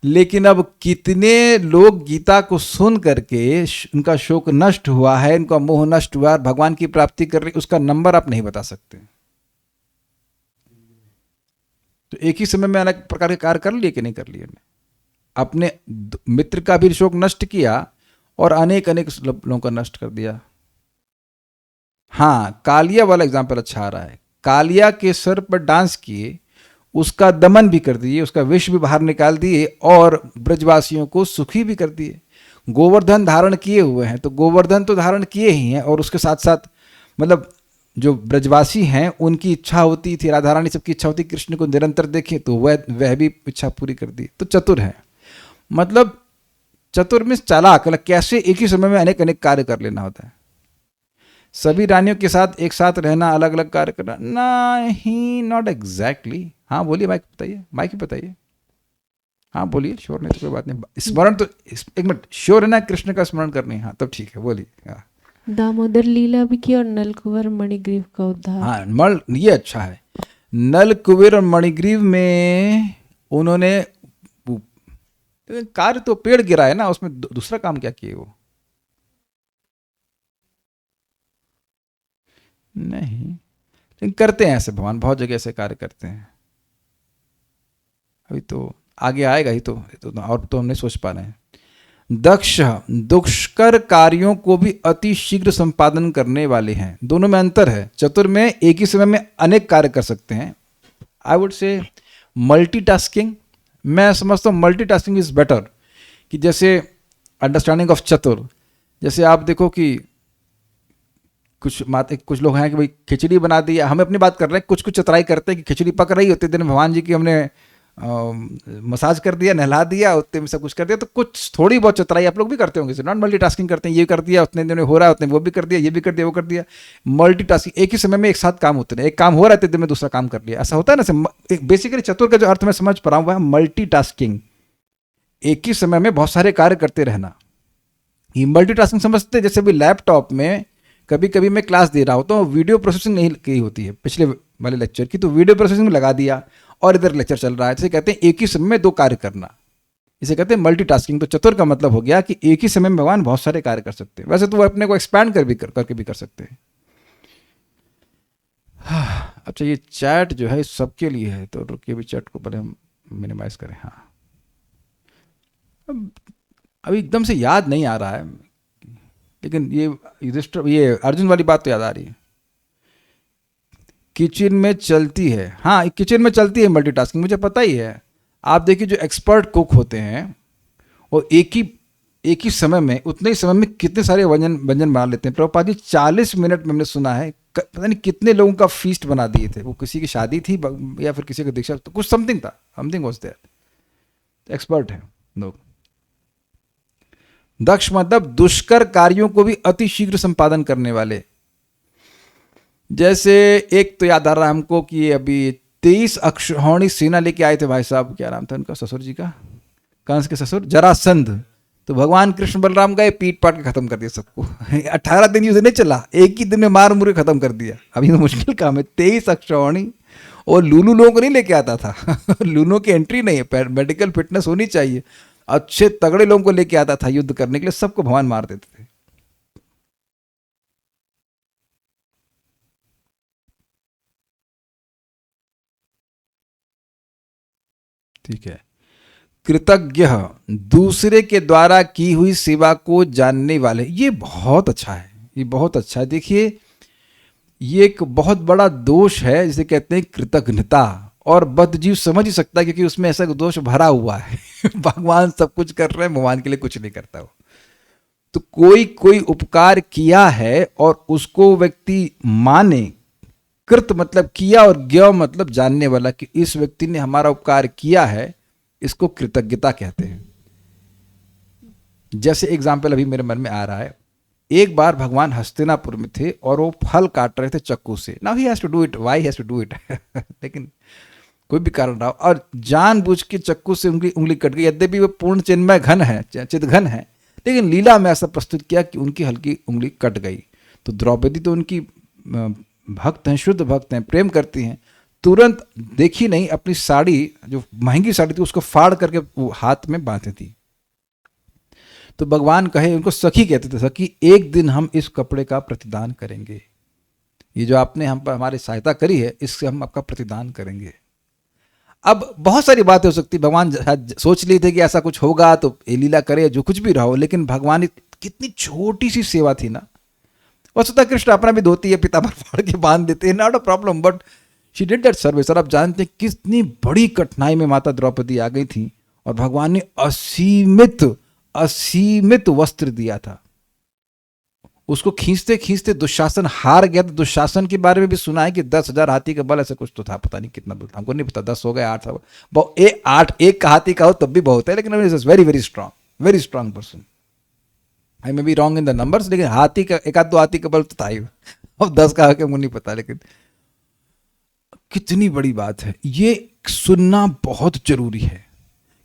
लेकिन अब कितने लोग गीता को सुन करके उनका शोक नष्ट हुआ है, उनका मोह नष्ट हुआ, भगवान की प्राप्ति कर रहे, उसका नंबर आप नहीं बता सकते। तो एक ही समय में अलग प्रकार के कार्य कर लिए कि नहीं कर लिए? अपने मित्र का भी शोक नष्ट किया और अनेक अनेक लोगों का नष्ट कर दिया। हाँ, कालिया वाला एग्जाम्पल अच्छा आ रहा है। कालिया के सर पर डांस किए, उसका दमन भी कर दिए, उसका विष भी बाहर निकाल दिए और ब्रजवासियों को सुखी भी कर दिए। गोवर्धन धारण किए हुए हैं, तो गोवर्धन तो धारण किए ही हैं, और उसके साथ साथ मतलब जो ब्रजवासी हैं उनकी इच्छा होती थी, राधा रानी सबकी इच्छा होती कृष्ण को निरंतर देखें, तो वह भी इच्छा पूरी कर दी। तो चतुर है, मतलब चतुर में चालाक, मतलब कैसे एक ही समय में अनेक अनेक कार्य कर लेना होता है। सभी रानियों के साथ एक साथ रहना, अलग अलग कार्य करना, नहीं, नॉट एग्जैक्टली। हाँ बोलिए, माइक बताइए, माइक बताइए। हाँ बोलिए, श्योर नहीं तो कोई बात नहीं। स्मरण तो एक मिनट, श्योर है ना कृष्ण का स्मरण करनी? हाँ तब ठीक है, बोलिए। हाँ, दामोदर लीला भी की और नलकुवर मणिग्रीव का उद्धार। हाँ, ये अच्छा है। नल कुबेर और मणिग्रीव में उन्होंने कार्य तो पेड़ गिरा है ना, उसमें दूसरा काम क्या किए वो? नहीं, लेकिन करते हैं ऐसे, भगवान बहुत जगह ऐसे कार्य करते हैं। अभी तो आगे आएगा ही, तो और तो हम नहीं सोच पा रहे हैं। दक्ष दुष्कर कार्यों को भी अति शीघ्र संपादन करने वाले हैं। दोनों में अंतर है। चतुर में एक ही समय में अनेक कार्य कर सकते हैं। आई वुड से मल्टीटास्किंग, मैं समझता हूँ मल्टीटास्किंग इज बेटर। कि जैसे अंडरस्टैंडिंग ऑफ चतुर, जैसे आप देखो कि कुछ लोग हैं कि भाई खिचड़ी बना दी, हमें अपनी बात कर रहे हैं, कुछ चतुराई करते हैं कि खिचड़ी पक रही होती दिन भगवान जी की हमने मसाज कर दिया, नहला दिया, उतने में सब कुछ कर दिया। तो कुछ थोड़ी बहुत चतुराई आप लोग भी करते होंगे, नॉट मल्टीटास्किंग करते हैं, ये कर दिया उतने दिन में हो रहा है, उतने वो भी कर दिया, ये भी कर दिया, वो कर दिया। मल्टीटास्किंग, एक ही समय में एक साथ काम होते हैं, एक काम हो रहा है इतने दिन में दूसरा काम कर लिया, ऐसा होता है ना। बेसिकली चतुर का जो अर्थ मैं समझ पा रहा हूँ वह मल्टीटास्किंग, एक ही समय में बहुत सारे कार्य करते रहना। ये मल्टीटास्किंग समझते हैं। जैसे भी लैपटॉप में कभी कभी मैं क्लास दे रहा होता हूँ, वीडियो प्रोसेसिंग नहीं की होती है पिछले वाले लेक्चर की, तो वीडियो प्रोसेसिंग में लगा दिया और इधर लेक्चर चल रहा है। इसे कहते हैं एक ही समय में दो कार्य करना, इसे कहते हैं मल्टीटास्किंग। तो चतुर का मतलब हो गया कि एक ही समय में भगवान बहुत सारे कार्य कर सकते हैं। वैसे तो वो अपने को एक्सपैंड करके भी कर सकते हैं। अच्छा, ये चैट जो है सबके लिए है, तो रुकिए भी चैट को पहले हम मिनिमाइज करें। हाँ, अभी एकदम से याद नहीं आ रहा है, लेकिन ये अर्जुन वाली बात तो याद आ रही है। किचन में चलती है, हाँ किचन में चलती है मल्टीटास्किंग, मुझे पता ही है। आप देखिए जो एक्सपर्ट कुक होते हैं वो एक ही समय में, उतने ही समय में कितने सारे व्यंजन बना लेते हैं। प्रभुपाद जी 40 मिनट में हमने सुना है, पता नहीं कितने लोगों का फीस्ट बना दिए थे। वो किसी की शादी थी या फिर किसी का दीक्षा, तो कुछ समथिंग था, समथिंग वाज देयर। एक्सपर्ट है लोग। दक्ष मतलब दुष्कर कार्यों को भी अति शीघ्र संपादन करने वाले। जैसे एक तो याद आ रहा है हमको कि अभी 23 अक्षौहिणी सेना लेके आए थे भाई साहब, क्या नाम था उनका, ससुर जी का, कंस के ससुर, जरासंध। तो भगवान कृष्ण बलराम गए, पीट पाट के खत्म कर दिया सबको। 18 दिन युद्ध नहीं चला, एक ही दिन में मार मुरे खत्म कर दिया। अभी तो मुश्किल काम है, 23 अक्षौहिणी। और लूलू लोगों को नहीं लेके आता था। लूलू की एंट्री नहीं है, मेडिकल फिटनेस होनी चाहिए, अच्छे तगड़े लोगों को लेके आता था युद्ध करने के लिए, सबको भगवान मार देते थे। ठीक है। कृतज्ञ, दूसरे के द्वारा की हुई सेवा को जानने वाले, ये बहुत अच्छा है, ये बहुत अच्छा है। देखिए ये एक बहुत बड़ा दोष है जिसे कहते हैं कृतज्ञता, और बद्ध जीव समझ ही सकता है क्योंकि उसमें ऐसा दोष भरा हुआ है। भगवान सब कुछ कर रहे हैं, भगवान के लिए कुछ नहीं करता वो। तो कोई उपकार किया है और उसको व्यक्ति माने, कृत मतलब किया और ज्ञ मतलब जानने वाला, कि इस व्यक्ति ने हमारा उपकार किया है, इसको कृतज्ञता कहते हैं। जैसे एग्जाम्पल अभी मेरे मन में आ रहा है, एक बार भगवान हस्तिनापुर में थे और वो फल काट रहे थे चाकू से। Now he has to do it, why has to do it, लेकिन कोई भी कारण रहा, और जानबूझ के चाकू से उंगली कट गई। यद्यपि वो पूर्ण चिन्मय घन है, चिदघन है, लेकिन लीला में ऐसा प्रस्तुत किया कि उनकी हल्की उंगली कट गई। तो द्रौपदी तो उनकी भक्त हैं, शुद्ध भक्त हैं, प्रेम करती हैं, तुरंत देखी नहीं अपनी साड़ी, जो महंगी साड़ी थी, उसको फाड़ करके वो हाथ में बांधी थी। तो भगवान कहे, उनको सखी कहते थे, सखी एक दिन हम इस कपड़े का प्रतिदान करेंगे, ये जो आपने हम पर हमारी सहायता करी है, इससे हम आपका प्रतिदान करेंगे। अब बहुत सारी बातें हो सकती, भगवान सोच लिए थे कि ऐसा कुछ होगा तो ये लीला करे, जो कुछ भी रहा हो, लेकिन भगवान कितनी छोटी सी सेवा थी ना। वस्तुतः कृष्ण अपना भी धोती है पीताम्बर फाड़ के बांध देते हैं, not a problem, but she did that service. और आप जानते हैं कितनी बड़ी कठिनाई में माता द्रौपदी आ गई थी, और भगवान ने असीमित वस्त्र दिया था। उसको खींचते खींचते दुशासन हार गया। तो दुशासन के बारे में भी सुना है कि 10,000 हाथी का बल, ऐसा कुछ तो था, पता नहीं कितना बल था, हमको नहीं पता, 10 हो गए, 8 8 एक का हाथी का हो तब भी बहुत है, लेकिन very very strong person. I may be wrong in the numbers, लेकिन हाथी का एक आध 2 हाथी का बल तो था ही। अब 10 का हमको नहीं पता, लेकिन कितनी बड़ी बात है, ये सुनना बहुत जरूरी है।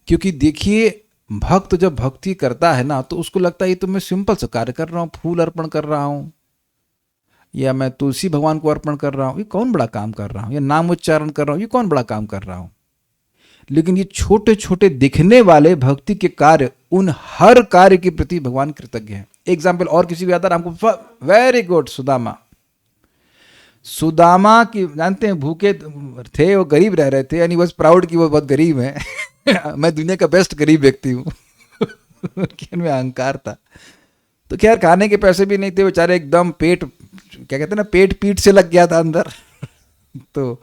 क्योंकि देखिए, भक्त जब भक्ति करता है ना, तो उसको लगता है ये तो मैं सिंपल सा कार्य कर रहा हूँ, फूल अर्पण कर रहा हूँ, या मैं तुलसी भगवान को अर्पण कर रहा हूँ, ये कौन बड़ा काम कर रहा हूँ, या नाम उच्चारण कर रहा हूँ, ये कौन बड़ा काम कर रहा हूँ। लेकिन ये छोटे छोटे दिखने वाले भक्ति के कार्य, उन हर कार्य के प्रति भगवान कृतज्ञ है। एग्जाम्पल और किसी भी आता है हमको, वेरी गुड, सुदामा की जानते हैं, भूखे थे, वो गरीब रह रहे थे, यानी बस प्राउड की वो बहुत गरीब है मैं दुनिया का बेस्ट गरीब व्यक्ति हूँ में अहंकार था। तो खैर खाने के पैसे भी नहीं थे बेचारे, एकदम पेट, क्या कहते हैं ना, पेट पीठ से लग गया था अंदर तो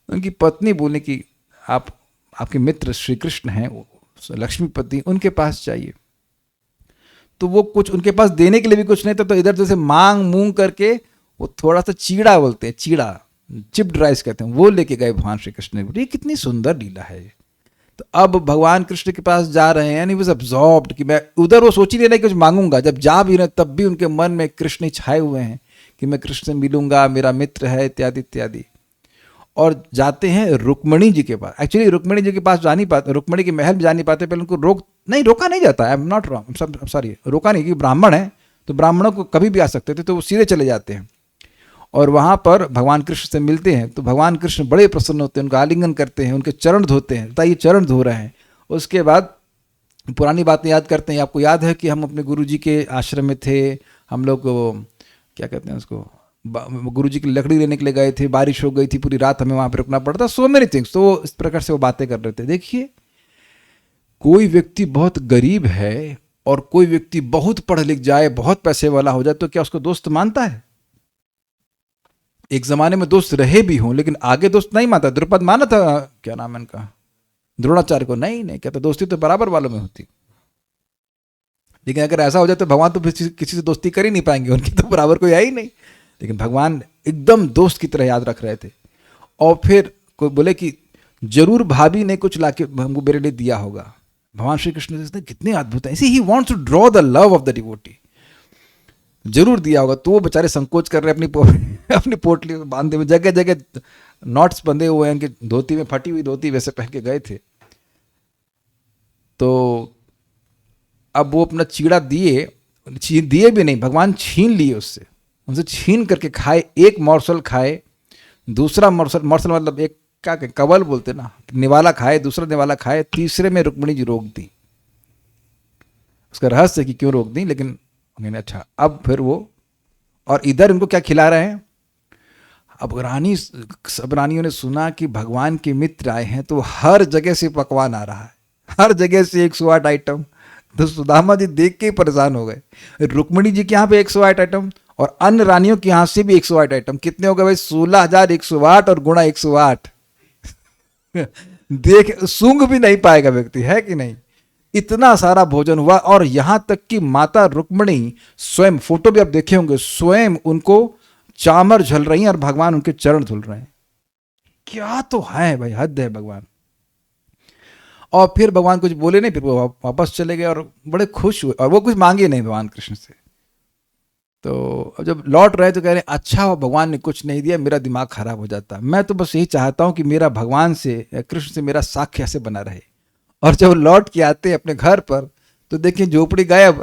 उनकी पत्नी बोली कि आपके मित्र श्री कृष्ण हैं, लक्ष्मीपति, उनके पास चाहिए। तो वो कुछ उनके पास देने के लिए भी कुछ नहीं था, तो इधर जैसे मांग मूंग करके वो थोड़ा सा चीड़ा बोलते हैं, चीड़ा, चिप्ड राइस कहते हैं, वो लेके गए भगवान श्री कृष्ण ने। ये कितनी सुंदर लीला है। तो अब भगवान कृष्ण के पास जा रहे हैं, नहीं, वो अब्सॉर्ब्ड कि मैं उधर, वो सोच ही नहीं रहे कुछ मांगूंगा, जब जा भी रहे तब भी उनके मन में कृष्ण छाए हुए हैं कि मैं कृष्ण से मिलूंगा, मेरा मित्र है, इत्यादि इत्यादि। और जाते हैं रुक्मणी जी के पास। एक्चुअली रुक्मणी जी के पास जा नहीं पाते, रुक्मणी के महल में जा नहीं पाते, पहले उनको रोका नहीं जाता, आई एम नॉट रॉन्ग, सॉरी, रोका नहीं, क्योंकि ब्राह्मण है तो ब्राह्मणों को कभी भी आ सकते थे, तो वो सीधे चले जाते हैं और वहाँ पर भगवान कृष्ण से मिलते हैं। तो भगवान कृष्ण बड़े प्रसन्न होते हैं, उनका आलिंगन करते हैं, उनके चरण धोते हैं, बताइए चरण धो रहे हैं। उसके बाद पुरानी बातें याद करते हैं। आपको याद है कि हम अपने गुरुजी के आश्रम में थे, हम लोग क्या कहते हैं उसको, गुरुजी की लकड़ी लेने के लिए गए थे, बारिश हो गई थी, पूरी रात हमें वहाँ पर रुकना पड़ा था, सो मेनी थिंग्स। तो इस प्रकार से वो बातें कर रहे थे। देखिए, कोई व्यक्ति बहुत गरीब है और कोई व्यक्ति बहुत पढ़ लिख जाए, बहुत पैसे वाला हो जाए, तो क्या उसको दोस्त मानता है? एक जमाने में दोस्त रहे भी हों, लेकिन आगे दोस्त नहीं मानता। द्रुपद माना था, क्या नाम है इनका, द्रोणाचार्य को, नहीं कहता, दोस्ती तो बराबर वालों में होती। लेकिन अगर ऐसा हो जाए तो भगवान तो किसी से दोस्ती कर ही नहीं पाएंगे, उनकी तो बराबर कोई है ही नहीं। लेकिन भगवान एकदम दोस्त की तरह याद रख रहे थे। और फिर कोई बोले कि जरूर भाभी ने कुछ लाके हमको मेरे लिए दिया होगा। भगवान श्री कृष्ण ने कितने अद्भुत है, इसी he wants to draw the love of the devotee, जरूर दिया होगा। तो वो बेचारे संकोच कर रहे अपनी पोटली में बांधे हुए, जगह जगह नॉट्स बंधे हुए हैं, कि धोती में फटी हुई धोती वैसे पहन के गए थे। तो अब वो अपना चीड़ा दिए भी नहीं, भगवान छीन लिए उससे, उनसे छीन करके खाए। एक मोर्सल खाए, दूसरा मोर्सल मतलब एक क्या कवल बोलते ना, निवाला खाए, दूसरा निवाला खाए, तीसरे में रुक्मिणी जी रोक दी। उसका रहस्य कि क्यों रोक दी, लेकिन अच्छा। अब फिर वो, और इधर इनको क्या खिला रहे हैं। अब सब रानियों ने सुना कि भगवान के मित्र आए हैं, तो हर जगह से पकवान आ रहा है, हर जगह से 108 आइटम। तो सुदामा जी देख के परेशान हो गए। रुक्मिणी जी के यहाँ पे 108 आइटम, और अन्य रानियों के यहाँ से भी 108 आइटम। कितने हो गए भाई? 16,108 और गुणा 108 देख सूंघ भी नहीं पाएगा व्यक्ति, है कि नहीं? इतना सारा भोजन हुआ। और यहां तक कि माता रुक्मिणी स्वयं, फोटो भी आप देखे होंगे, स्वयं उनको चामर झल रही हैं और भगवान उनके चरण धुल रहे हैं। क्या तो है भाई, हद है भगवान। और फिर भगवान कुछ बोले नहीं, फिर वो वापस चले गए और बड़े खुश हुए, और वो कुछ मांगे नहीं भगवान कृष्ण से। तो जब लौट रहे तो कह रहे अच्छा भगवान ने कुछ नहीं दिया, मेरा दिमाग खराब हो जाता। मैं तो बस यही चाहता हूं कि मेरा भगवान से, कृष्ण से मेरा साख्य ऐसे बना रहे। और जब लौट के आते अपने घर पर तो देखिए झोपड़ी गायब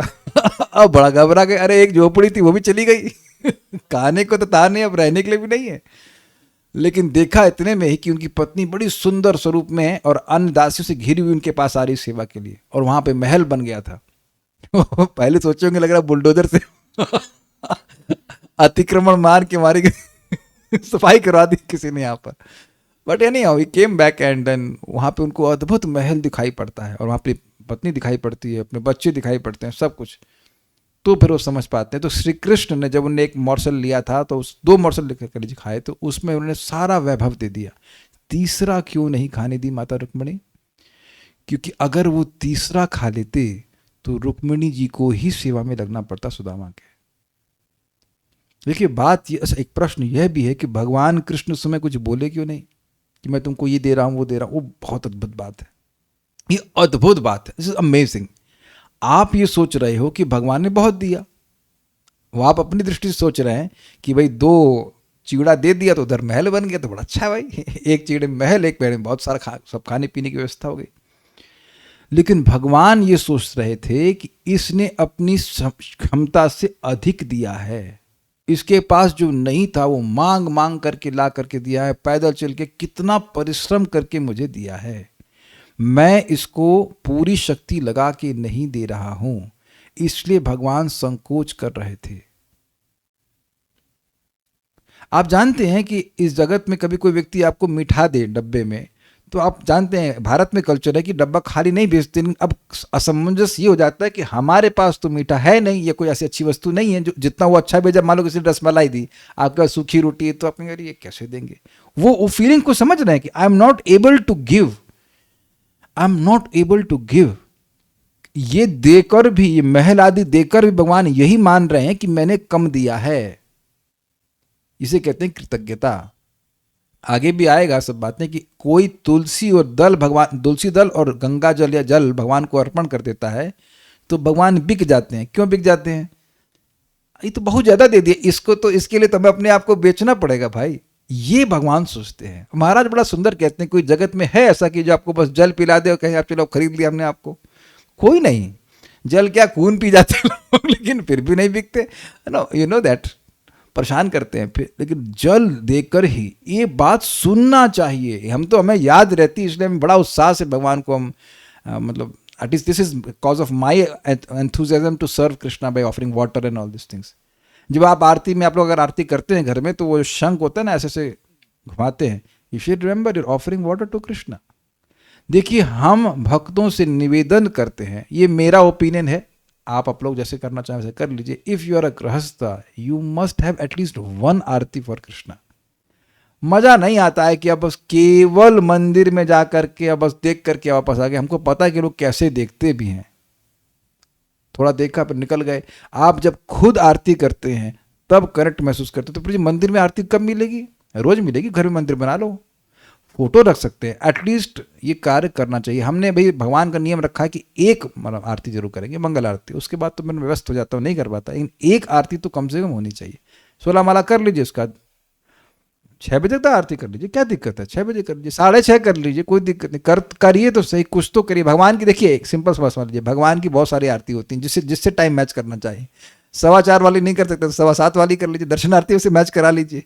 अब बड़ा घबरा गए, अरे एक झोपड़ी थी वो भी चली गई खाने को तो था नहीं, अब रहने के लिए भी नहीं है। लेकिन देखा इतने में ही कि उनकी पत्नी बड़ी सुंदर स्वरूप में है और अन्य दासियों से घिरी हुई उनके पास आ रही सेवा के लिए, और वहां पे महल बन गया था। पहले सोचोगे लग रहा बुलडोजर से अतिक्रमण मार के मारी गई, सफाई करवा दी किसी ने यहाँ पर। But anyhow he came back and then वहाँ पे उनको अद्भुत महल दिखाई पड़ता है, और वहाँ पे पत्नी दिखाई पड़ती है, अपने बच्चे दिखाई पड़ते हैं, सब कुछ। तो फिर वो समझ पाते हैं। तो श्री कृष्ण ने जब उन्हें एक मोर्सल लिया था, तो उस 2 मोर्सल लेकर के खाए, तो उसमें उन्होंने सारा वैभव दे दिया। तीसरा क्यों नहीं खाने दी माता रुक्मिणी? क्योंकि अगर वो तीसरा खा लेते तो रुक्मिणी जी को ही सेवा में लगना पड़ता सुदामा के। देखिए बात ये, एक प्रश्न यह भी है कि भगवान कृष्ण उस समय कुछ बोले क्यों नहीं कि मैं तुमको ये दे रहा हूं वो दे रहा हूं। वो बहुत अद्भुत बात है, ये अद्भुत बात है, दिस इज अमेजिंग। आप ये सोच रहे हो कि भगवान ने बहुत दिया, वो आप अपनी दृष्टि से सोच रहे हैं कि भाई 2 चिवड़ा दे दिया तो उधर महल बन गया, तो बड़ा अच्छा है भाई। एक चिवड़े में महल, एक पेड़ में बहुत सारा सब खाने पीने की व्यवस्था हो गई। लेकिन भगवान ये सोच रहे थे कि इसने अपनी क्षमता से अधिक दिया है, इसके पास जो नहीं था वो मांग मांग करके ला करके दिया है, पैदल चल के कितना परिश्रम करके मुझे दिया है। मैं इसको पूरी शक्ति लगा के नहीं दे रहा हूं, इसलिए भगवान संकोच कर रहे थे। आप जानते हैं कि इस जगत में कभी कोई व्यक्ति आपको मिठा दे डब्बे में, तो आप जानते हैं भारत में कल्चर है कि डब्बा खाली नहीं भेजते। अब असमंजस ये हो जाता है कि हमारे पास तो मीठा है नहीं, या कोई ऐसी अच्छी वस्तु नहीं है जो जितना वो अच्छा भेजा। मान लो किसी ने रसमलाई दी, आपका सूखी रोटी है, तो आप कहेंगे ये कैसे देंगे। वो फीलिंग को समझ रहे हैं कि I am not able to give, I am not able to give. ये देकर भी, ये महल आदि देकर भी भगवान यही मान रहे हैं कि मैंने कम दिया है। इसे कहते हैं कृतज्ञता। आगे भी आएगा सब बातें कि कोई तुलसी और दल भगवान, तुलसी दल और गंगा जल या जल भगवान को अर्पण कर देता है तो भगवान बिक जाते हैं। क्यों बिक जाते हैं? ये तो बहुत ज्यादा दे दिया इसको, तो इसके लिए तुम्हें अपने आप को बेचना पड़ेगा भाई। ये भगवान सोचते हैं। महाराज बड़ा सुंदर कहते हैं, कोई जगत में है ऐसा कि जो आपको बस जल पिला दे और कहे आप चलो खरीद लिया हमने आपको? कोई नहीं। जल क्या खून पी जाते हैं लोग, लेकिन फिर भी नहीं बिकते। नो, यू नो दैट, परेशान करते हैं फिर। लेकिन जल देकर ही, ये बात सुनना चाहिए। हम तो, हमें याद रहती, इसलिए हम बड़ा उत्साह से भगवान को हम मतलब at least this is cause of my enthusiasm to serve Krishna by offering water and all this things. जब आप आरती में, आप लोग अगर आरती करते हैं घर में, तो वो शंख होता है ना, ऐसे ऐसे घुमाते हैं, you should remember your offering water to Krishna. देखिए हम भक्तों से निवेदन करते हैं, ये मेरा ओपिनियन है, आप लोग जैसे करना चाहें वैसे कर लीजिए। इफ यू आर अ गृहस्थ, you must have at least 1 Aarti for Krishna. मजा नहीं आता है कि अब बस केवल मंदिर में जा करके अब बस देख करके वापस आ गए। हमको पता है कि लोग कैसे देखते भी हैं, थोड़ा देखा पर निकल गए। आप जब खुद आरती करते हैं तब करेक्ट महसूस करते हैं। तो फिर मंदिर में आरती कब मिलेगी? रोज मिलेगी। घर में मंदिर बना लो, फोटो रख सकते हैं, एटलीस्ट ये कार्य करना चाहिए। हमने भाई भगवान का नियम रखा है कि एक मतलब आरती जरूर करेंगे, मंगल आरती। उसके बाद तो मैं व्यस्त हो जाता हूँ, नहीं कर पाता, लेकिन एक आरती तो कम से कम होनी चाहिए। 16 माला कर लीजिए, उसका 6 बजे तक आरती कर लीजिए, क्या दिक्कत है? 6 बजे कर लीजिए, 6:30 कर लीजिए, कोई दिक्कत नहीं। करिए तो सही, कुछ तो करिए भगवान की। देखिए एक सिंपल समझ लीजिए, भगवान की बहुत सारी आरती होती हैं जिससे टाइम मैच करना चाहिए। 4:15 वाली नहीं कर सकते तो 7:15 वाली कर लीजिए, दर्शन आरती उसे मैच करा लीजिए।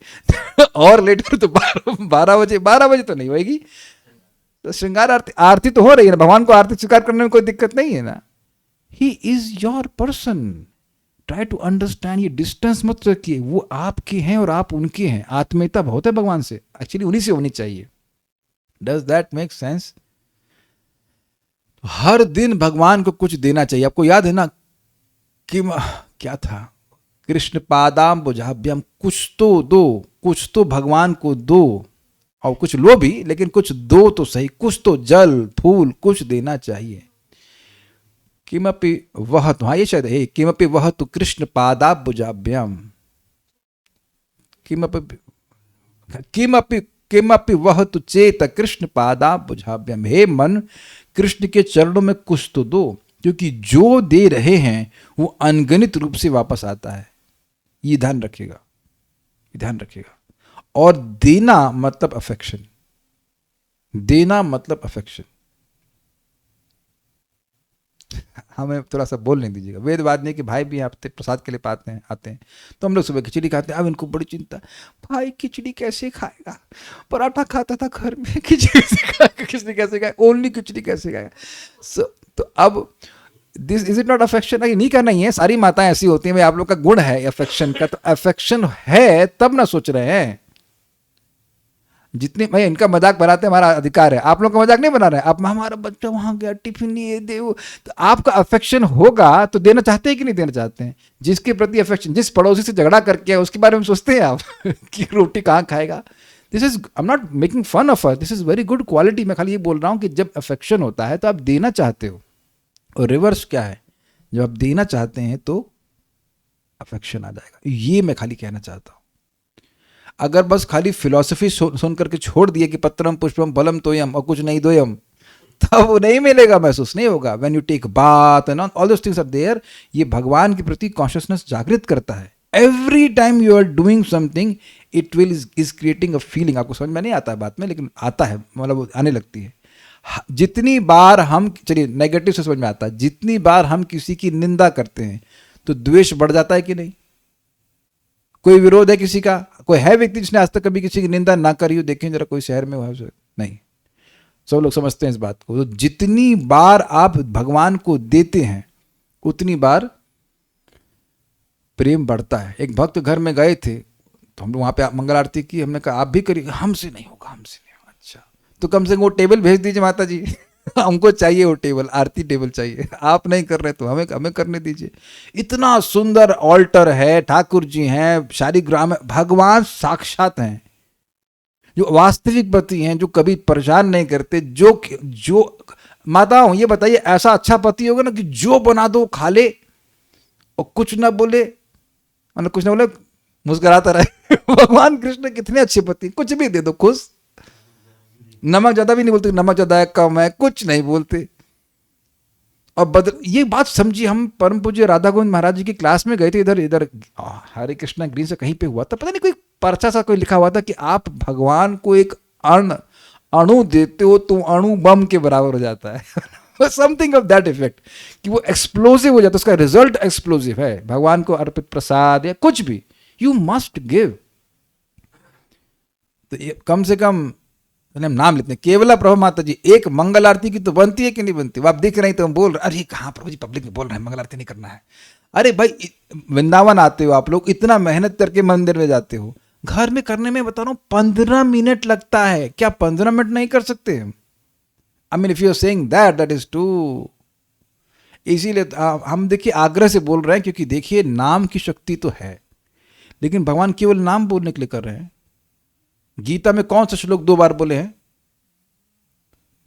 और लेटर तो 12 बजे तो नहीं होगी। तो श्रृंगार आरती तो हो रही है ना, भगवान को आरती स्वीकार करने में कोई दिक्कत नहीं है ना। He is your person, try to understand. ये डिस्टेंस मत रखिए, वो आपके हैं और आप उनके हैं। आत्मीयता बहुत है भगवान से, एक्चुअली उन्हीं से होनी चाहिए। Does that make sense? हर दिन भगवान को कुछ देना चाहिए। आपको याद है ना कि क्या था, कृष्ण पादाम बुझाभ्यम, कुछ तो दो, कुछ तो भगवान को दो, और कुछ लो भी, लेकिन कुछ दो तो सही, कुछ तो जल फूल कुछ देना चाहिए। किमपि वह तो, हाँ ये शायद है, किमपि वह तो कृष्ण पादाब्जुजाभ्याम, किमपि किमपि किमपि वह तो चेत कृष्ण पादाब्जुजाभ्याम। हे मन, कृष्ण के चरणों में कुछ तो दो, क्योंकि जो दे रहे हैं वो अनगणित रूप से वापस आता है। ये ध्यान रखिएगा, ध्यान रखिएगा। और देना मतलब अफेक्शन, देना मतलब अफेक्शन। हमें थोड़ा सा बोल नहीं दीजिएगा। वेदवाद नहीं कि भाई भी आते प्रसाद के लिए आते हैं तो हम लोग सुबह खिचड़ी खाते हैं। अब इनको बड़ी चिंता, भाई खिचड़ी कैसे खाएगा, पराठा खाता था घर में, खिचड़ी कैसे खाएगा, खिचड़ी कैसे खाएगा, ओनली खिचड़ी कैसे खाएगा। तो अब this is it not affection? नहीं करना ही है, सारी माताएं ऐसी होती हैं, भाई आप लोग का गुण है अफेक्शन का, तो अफेक्शन है तब ना सोच रहे हैं। जितने भाई इनका मजाक बनाते हैं हमारा अधिकार है, आप लोग का मजाक नहीं बना रहे हैं। आप हमारा बच्चा वहां गया टिफिन नहीं दे, तो आपका अफेक्शन होगा तो देना चाहते हैं कि नहीं देना चाहते हैं? जिसके प्रति अफेक्शन, जिस पड़ोसी से झगड़ा करके है उसके बारे में सोचते हैं आप कि रोटी कहाँ खाएगा? This is, I am not making fun of this is very good quality. मैं खाली ये बोल रहा हूँ कि जब अफेक्शन होता है तो आप देना चाहते हो, और रिवर्स क्या है, जब आप देना चाहते हैं तो अफेक्शन आ जाएगा। ये मैं खाली कहना चाहता हूँ। अगर बस खाली फिलॉसफी सुन करके छोड़ दिए कि पत्रम पुष्पम फलम तोयम और कुछ नहीं दोयम, तब वो नहीं मिलेगा, महसूस नहीं होगा। When you take bath and all those things are there, ये भगवान के प्रति कॉन्शियसनेस जागृत करता है। Every time you are doing something it will is creating a feeling. आपको समझ में नहीं आता है बात में, लेकिन आता है, मतलब आने लगती है। जितनी बार हम, चलिए नेगेटिव से समझ में आता है, जितनी बार हम किसी की निंदा करते हैं तो द्वेष बढ़ जाता है कि नहीं? कोई विरोध है किसी का? कोई है व्यक्ति जिसने आज तक कभी किसी की निंदा ना करी हो? देखें जरा, कोई शहर में हुआ? नहीं, सब लोग समझते हैं इस बात को। तो जितनी बार आप भगवान को देते हैं उतनी बार प्रेम बढ़ता है। एक भक्त घर में गए थे तो हम लोग वहां पे मंगल आरती की, हमने कहा आप भी करिए। हमसे नहीं होगा, हमसे नहीं होगा। अच्छा, तो कम से कम वो टेबल भेज दीजिए माता जी हमको चाहिए वो टेबल, आरती टेबल चाहिए। आप नहीं कर रहे तो हमें करने दीजिए। इतना सुंदर ऑल्टर है, ठाकुर जी हैं, शालिग्राम है, भगवान साक्षात हैं, जो वास्तविक पति हैं, जो कभी परेशान नहीं करते। जो माताओं ये बताइए, ऐसा अच्छा पति होगा ना कि जो बना दो खा ले और कुछ ना बोले, मतलब कुछ ना बोले, मुस्कुराता रहे भगवान कृष्ण कितने अच्छे पति, कुछ भी दे दो खुश। नमक ज्यादा भी नहीं बोलते, नमक ज्यादा है कम है, कुछ नहीं बोलते। और ये बात समझिए, हम परम पूज्य राधा गोविंद महाराज जी की क्लास में गए थे, इधर हरे कृष्णा ग्रीन से कहीं पे हुआ था, पता नहीं कोई पर्चा सा कोई लिखा हुआ था कि आप भगवान को एक अणु देते हो तो अणु बम के बराबर हो जाता है समथिंग ऑफ दैट इफेक्ट, कि वो एक्सप्लोसिव हो जाता है, उसका रिजल्ट एक्सप्लोसिव है। भगवान को अर्पित प्रसाद या कुछ भी, यू मस्ट गिव। तो ये कम से कम हम नाम लेते हैं, केवला प्रभु माता जी, एक मंगल आरती की तो बनती है कि नहीं बनती? वो आप दिख रहे हैं तो हम बोल रहे, अरे कहाँ प्रभु जी पब्लिक में बोल रहे हैं मंगल आरती नहीं करना है। अरे भाई, वृंदावन आते हो आप लोग, इतना मेहनत करके मंदिर में जाते हो, घर में करने में बता रहा हूँ 15 मिनट लगता है, क्या 15 मिनट नहीं कर सकते? I mean if you are saying that is too. इसीलिए हम देखिए आग्रह से बोल रहे हैं, क्योंकि देखिए नाम की शक्ति तो है, लेकिन भगवान केवल नाम बोलने के लिए कर रहे हैं। गीता में कौन सा श्लोक 2 बार बोले हैं?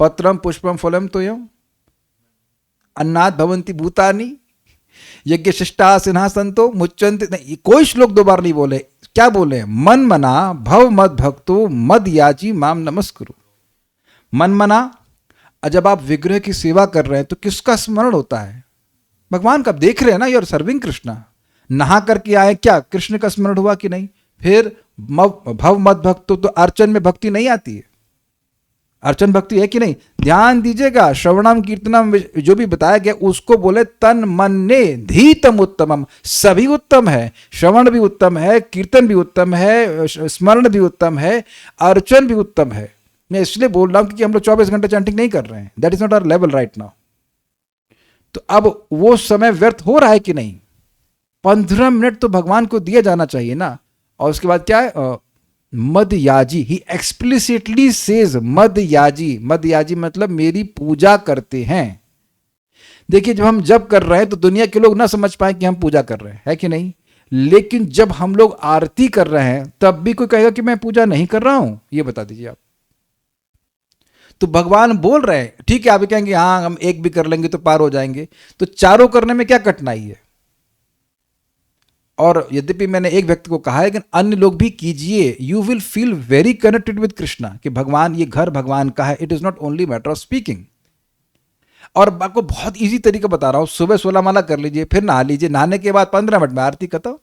पत्रम पुष्पम फलम तोयम अन्नात् भवन्ति भूतानि यज्ञ शिष्टा सिंहासन्तो मुच्यन्ते। नहीं, कोई श्लोक 2 बार नहीं बोले। क्या बोले? मन मना भव मद भक्तो मद याची माम नमस्कुरु। मन मना, जब आप विग्रह की सेवा कर रहे हैं तो किसका स्मरण होता है? भगवान का। आप देख रहे हैं ना, यू आर सर्विंग कृष्णा। नहा करके आए, क्या कृष्ण का स्मरण हुआ कि नहीं? फिर भव मद भक्तो, तो अर्चन में भक्ति नहीं आती है? अर्चन भक्ति है कि नहीं? ध्यान दीजिएगा, श्रवणम कीर्तनम जो भी बताया गया उसको बोले तन मन ने धीतम उत्तमम। सभी उत्तम है, श्रवण भी उत्तम है, कीर्तन भी उत्तम है, स्मरण भी उत्तम है, अर्चन भी उत्तम है। मैं इसलिए बोल रहा हूं क्योंकि हम लोग 24 घंटे चैंटिंग नहीं कर रहे हैं, that is not our level right now. तो अब वो समय व्यर्थ हो रहा है कि नहीं? 15 मिनट तो भगवान को दिया जाना चाहिए ना। और उसके बाद क्या है? मद याजी, ही एक्सप्लिसिटली सेज मद याजी। मद याजी मतलब मेरी पूजा करते हैं। देखिए, जब हम जप कर रहे हैं तो दुनिया के लोग ना समझ पाए कि हम पूजा कर रहे हैं, है कि नहीं? लेकिन जब हम लोग आरती कर रहे हैं तब भी कोई कहेगा कि मैं पूजा नहीं कर रहा हूं? ये बता दीजिए आप। तो भगवान बोल रहे हैं, ठीक है, आप कहेंगे हाँ हम एक भी कर लेंगे तो पार हो जाएंगे, तो चारों करने में क्या कठिनाई है? और यद्यपि मैंने एक व्यक्ति को कहा है, लेकिन अन्य लोग भी कीजिए, you will feel very connected with Krishna, कि भगवान, ये घर भगवान का है। It is not only matter of speaking. और आपको बहुत इजी तरीका बता रहा हूं, सुबह 16 माला कर लीजिए, फिर नहा लीजिए, नहाने के बाद 15 मिनट में आरती खत्म।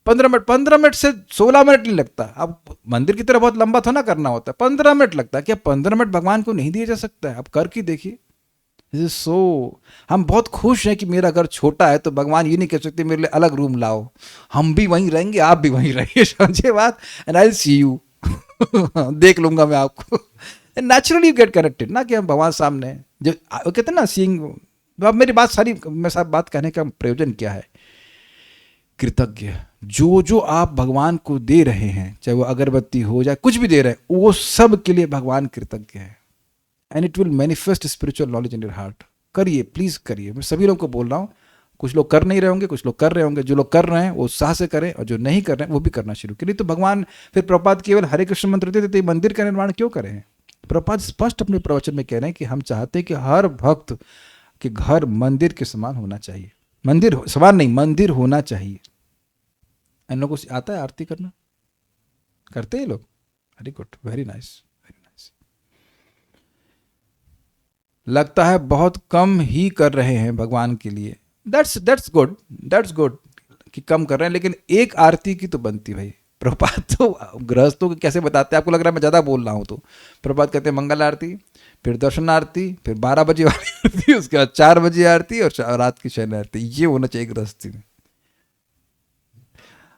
15 मिनट से 16 मिनट नहीं लगता। अब मंदिर की तरह बहुत लंबा थोड़ा करना होता है, 15 मिनट लगता है। क्या 15 मिनट भगवान को नहीं दिया जा सकता है? आप करके देखिए, सो हम बहुत खुश हैं कि मेरा घर छोटा है, तो भगवान ये नहीं कह सकते मेरे लिए अलग रूम लाओ, हम भी वहीं रहेंगे, आप भी वहीं रहिए, समझे बात, and I will see you, देख लूंगा मैं आपको। नेचुरली यू गेट कनेक्टेड ना, कि हम भगवान सामने हैं। जो वो कहते हैं ना सीइंग। अब मेरी बात सारी, मैं सब बात कहने का प्रयोजन क्या है, कृतज्ञ, जो जो आप भगवान को दे रहे हैं, चाहे वो अगरबत्ती हो जाए, कुछ भी दे रहे हैं, वो सब के लिए भगवान कृतज्ञ है, and it will manifest spiritual knowledge in your heart. करिए, प्लीज करिए, मैं सभी लोगों को बोल रहा हूँ। कुछ लोग कर नहीं रहे होंगे, कुछ लोग कर रहे होंगे। जो लोग कर रहे हैं वो उत्साह से करें, और जो नहीं कर रहे हैं वो भी करना शुरू करें। तो भगवान फिर प्रभुपाद केवल हरे कृष्ण मंत्र देते थे, मंदिर का निर्माण क्यों करें हैं? प्रभुपाद स्पष्ट अपने प्रवचन में कह रहे हैं कि हम चाहते हैं कि हर भक्त के घर मंदिर के समान होना चाहिए। मंदिर समान नहीं, मंदिर होना चाहिए। इन लोगों को आता है आरती करना? करते हैं लोग? Very good, very nice, very nice. लगता है बहुत कम ही कर रहे हैं भगवान के लिए। दैट्स गुड, दैट्स गुड कि कम कर रहे हैं, लेकिन एक आरती की तो बनती भाई। प्रभुपाद तो गृहस्थों को कैसे बताते हैं, आपको लग रहा है मैं ज़्यादा बोल रहा हूँ, तो प्रभुपाद कहते हैं मंगल आरती, फिर दर्शन आरती, फिर 12 बजे वाली आरती, उसके बाद 4 बजे आरती, और रात की शयन आरती। ये होना चाहिए गृहस्थी में।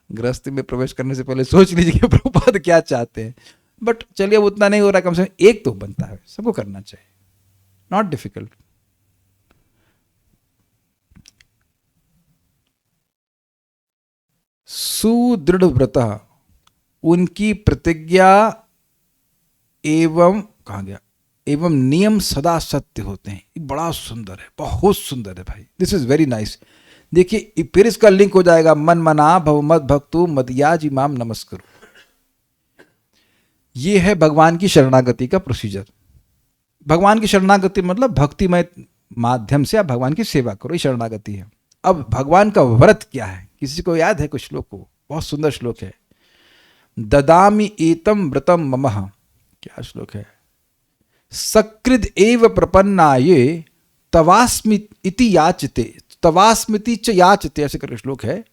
गृहस्थी में प्रवेश करने से पहले सोच लीजिए कि प्रभुपाद क्या चाहते हैं। बट चलिए, अब उतना नहीं हो रहा, कम से कम एक तो बनता है, सबको करना चाहिए, नॉट डिफिकल्ट। सुदृढ़ व्रत, उनकी प्रतिज्ञा एवं, कहाँ गया, एवं नियम सदा सत्य होते हैं। ये बड़ा सुंदर है, बहुत सुंदर है भाई, दिस इज वेरी नाइस। देखिए फिर इसका लिंक हो जाएगा, मन मना भव मद भक्तु मदयाज इमाम नमस्करो। ये है भगवान की शरणागति का प्रोसीजर। भगवान की शरणागति मतलब भक्तिमय माध्यम से आप भगवान की सेवा करो, ये शरणागति है। अब भगवान का व्रत क्या है, किसी को याद है कुछ श्लोक को? बहुत सुंदर श्लोक है, ददामि एतम व्रतम ममः। क्या श्लोक है? सकृद एव प्रपन्नाये तवास्मि इति याचते, तवास्मिति च याचते, ऐसे करके श्लोक है।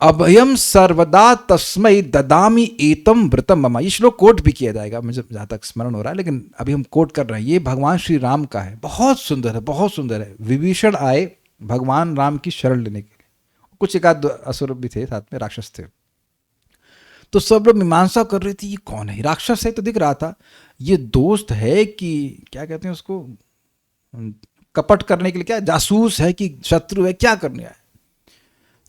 अभयम सर्वदा तस्मै ददामि एतम व्रतम मम। ये श्लोक कोट भी किया जाएगा, मुझे जहाँ तक स्मरण हो रहा है, लेकिन अभी हम कोट कर रहे हैं। ये भगवान श्री राम का है, बहुत सुंदर है, बहुत सुंदर है। विभीषण आए भगवान राम की शरण लेने के लिए, कुछ एक आध असुर भी थे साथ में, राक्षस थे। तो सब लोग मीमांसा कर रहे थे, ये कौन है? राक्षस है तो दिख रहा था, ये दोस्त है कि क्या कहते हैं उसको, कपट करने के लिए, क्या जासूस है कि शत्रु है, क्या करने आया?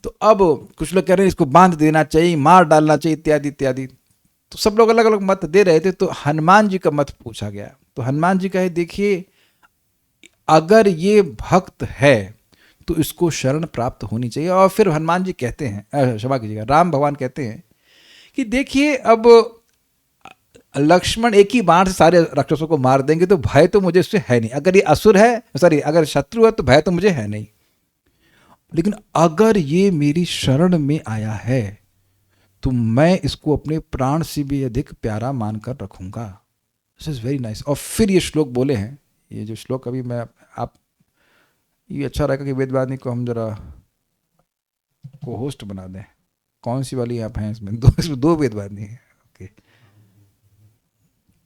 तो अब कुछ लोग कह रहे हैं इसको बांध देना चाहिए, मार डालना चाहिए, इत्यादि इत्यादि। तो सब लोग अलग अलग मत दे रहे थे। तो हनुमान जी का मत पूछा गया। तो हनुमान जी कहे, देखिए अगर ये भक्त है तो इसको शरण प्राप्त होनी चाहिए। और फिर हनुमान जी कहते हैं, क्षमा कीजिएगा, राम भगवान कहते हैं कि देखिए अब लक्ष्मण एक ही बाण से सारे राक्षसों को मार देंगे, तो भय तो मुझे इससे है नहीं। अगर ये असुर है, सॉरी, अगर शत्रु है तो भय तो मुझे है नहीं, लेकिन अगर ये मेरी शरण में आया है तो मैं इसको अपने प्राण से भी अधिक प्यारा मानकर रखूंगा। This is very nice. और फिर ये श्लोक बोले हैं, ये जो श्लोक अभी मैं आप, ये अच्छा रहेगा कि वेदवादी को हम जरा को होस्ट बना दें। कौन सी वाली आप हैं इसमें? इसमें दो वेदवादी हैं। Okay,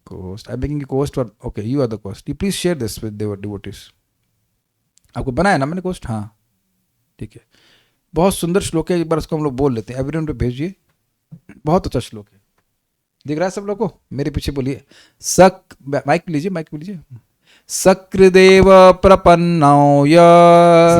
co-host, I'm making you co-host for, okay, you are the co-host, you please share this with the devotees। आपको बनाया ना मैंने co-host? हाँ ठीक है, बहुत सुंदर श्लोक है, एक बार उसको हम लोग बोल लेते हैं, एवरीवन पे भेजिए, बहुत अच्छा श्लोक है। दिख रहा है सब लोग को? मेरे पीछे बोलिए, माइक लीजिए, माइक लीजिए। सकृदेव प्रपन्नो य,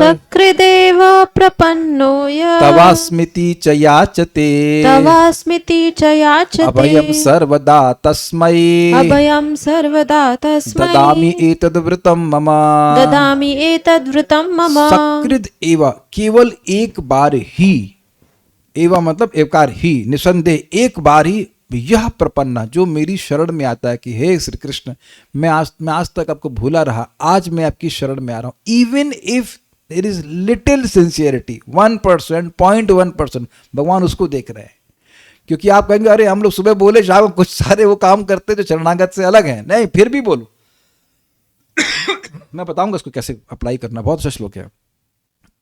सकृदेव प्रपन्नो य, तवास्मिति च याचते, तवास्मिति च याचते, अभयं सर्वदा तस्मै, अभयं सर्वदा तस्मै, ददामि एतद्व्रतं मम, ददामि एतद्व्रतं मम। सकृद एव, केवल एक बार ही, एवं मतलब एवकार ही, निसंदेह एक बार ही, यह प्रपन्ना, जो मेरी शरण में आता है कि हे श्री कृष्ण, मैं आज तक आपको भूला रहा, आज मैं आपकी शरण में आ रहा हूं। Even if there is little sincerity, 1%, 0.1%, भगवान उसको देख रहे हैं। क्योंकि आप कहेंगे अरे हम लोग सुबह बोले शाम कुछ सारे वो काम करते जो शरणागत से अलग हैं। नहीं, फिर भी बोलो। मैं बताऊंगा इसको कैसे अप्लाई करना, बहुत अच्छा श्लोक है।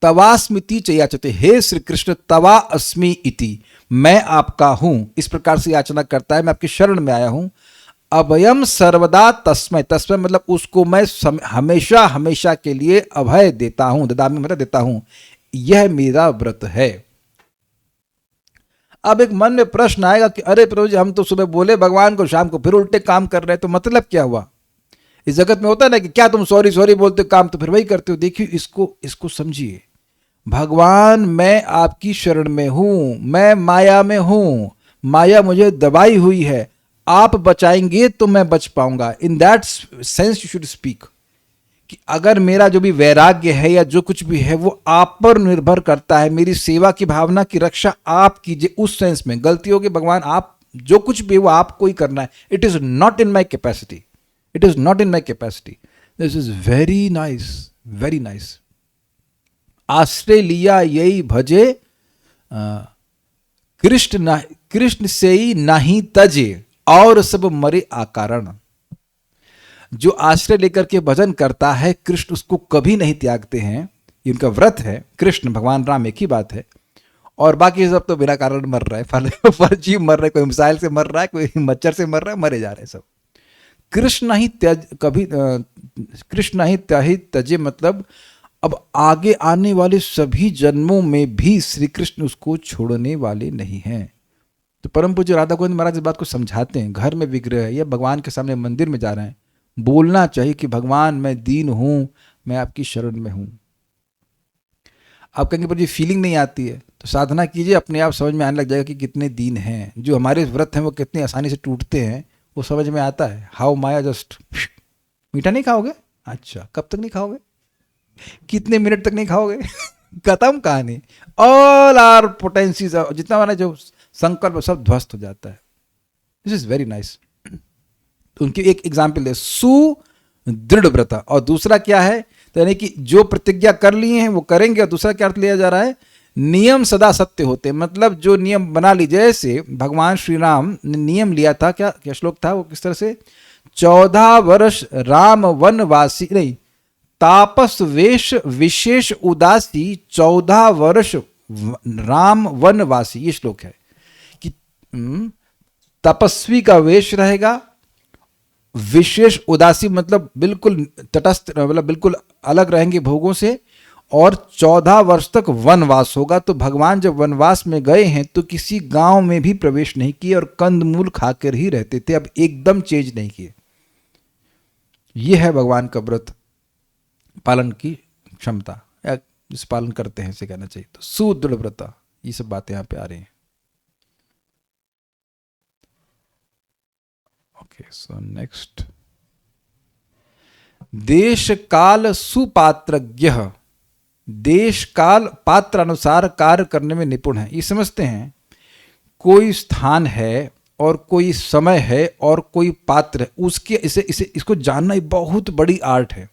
तवास्मिति च याचते, हे श्री कृष्ण तवा अस्मि इति, मैं आपका हूं, इस प्रकार से याचना करता है, मैं आपकी शरण में आया हूं। अभयम सर्वदा तस्मै, तस्मै मतलब उसको मैं हमेशा हमेशा के लिए अभय देता हूं, ददामी मतलब देता हूं, यह मेरा व्रत है। अब एक मन में प्रश्न आएगा कि अरे प्रभु जी, हम तो सुबह बोले भगवान को, शाम को फिर उल्टे काम कर रहे हैं, तो मतलब क्या हुआ? इस जगत में होता है ना कि क्या तुम सॉरी सॉरी बोलते हो, काम तो फिर वही करते हो। देखिए इसको समझिए, भगवान मैं आपकी शरण में हूं, मैं माया में हूं, माया मुझे दबाई हुई है, आप बचाएंगे तो मैं बच पाऊंगा। In that sense you should speak कि अगर मेरा जो भी वैराग्य है या जो कुछ भी है वो आप पर निर्भर करता है, मेरी सेवा की भावना की रक्षा आप कीजिए। उस सेंस में गलती होगी भगवान, आप जो कुछ भी है वो आपको ही करना है। It is not in my capacity, it is not in my capacity. This is very nice, very nice. आश्रय लिया यही भजे, कृष्ण से ही नहीं तजे, और सब मरे आकारण। जो आश्रय लेकर के भजन करता है, कृष्ण उसको कभी नहीं त्यागते हैं, ये उनका व्रत है। कृष्ण भगवान राम एक ही बात है, और बाकी सब तो बिना कारण मर रहा है, फर्जी मर रहे, कोई मिसाइल से मर रहा है, कोई मच्छर से मर रहा है, मरे जा रहे हैं सब। कृष्ण ही त्यज कभी, कृष्ण ही त्याही तजे मतलब अब आगे आने वाले सभी जन्मों में भी श्री कृष्ण उसको छोड़ने वाले नहीं हैं। तो परम पूज्य राधा गोविंद महाराज इस बात को समझाते हैं। घर में विग्रह है या भगवान के सामने मंदिर में जा रहे हैं, बोलना चाहिए कि भगवान मैं दीन हूं, मैं आपकी शरण में हूं। आप कहेंगे पर ये फीलिंग नहीं आती है, तो साधना कीजिए, अपने आप समझ में आने लग जाएगा कि कितने दीन हैं। जो हमारे व्रत हैं वो कितनी आसानी से टूटते हैं, वो समझ में आता है। हाउ माया जस्ट, मीठा नहीं खाओगे? अच्छा, कब तक नहीं खाओगे? कितने मिनट तक नहीं खाओगे? खत्म कहानी। ऑल आर पोटेंसीज, जितना माना जो संकल्प सब ध्वस्त हो जाता है। This is very nice. उनकी एक एग्जाम्पल है, सुदृढ़ व्रत, और दूसरा क्या है, तो यानी कि जो प्रतिज्ञा कर लिए हैं वो करेंगे। और दूसरा क्या अर्थ लिया जा रहा है, नियम सदा सत्य होते, मतलब जो नियम बना ली, जैसे भगवान श्री राम ने नियम लिया था, क्या श्लोक था वो, किस तरह से, 14 वर्ष राम वनवासी, नहीं, तापस वेश विशेष उदासी, 14 वर्ष राम वनवासी, ये श्लोक है कि तपस्वी का वेश रहेगा, विशेष उदासी मतलब बिल्कुल तटस्थ, मतलब बिल्कुल अलग रहेंगे भोगों से, और 14 वर्ष तक वनवास होगा। तो भगवान जब वनवास में गए हैं तो किसी गांव में भी प्रवेश नहीं किए और कंदमूल खाकर ही रहते थे, अब एकदम चेंज नहीं किए। यह है भगवान का व्रत पालन की क्षमता, या जिस पालन करते हैं इसे कहना चाहिए। तो सुदृढ़ व्रत, ये सब बातें यहां पे आ रही हैं। ओके, सो नेक्स्ट, देश काल सुपात्रज्ञ, देश काल पात्र अनुसार कार्य करने में निपुण है। ये समझते हैं कोई स्थान है और कोई समय है और कोई पात्र है, उसके इसको जानना ही बहुत बड़ी आर्ट है।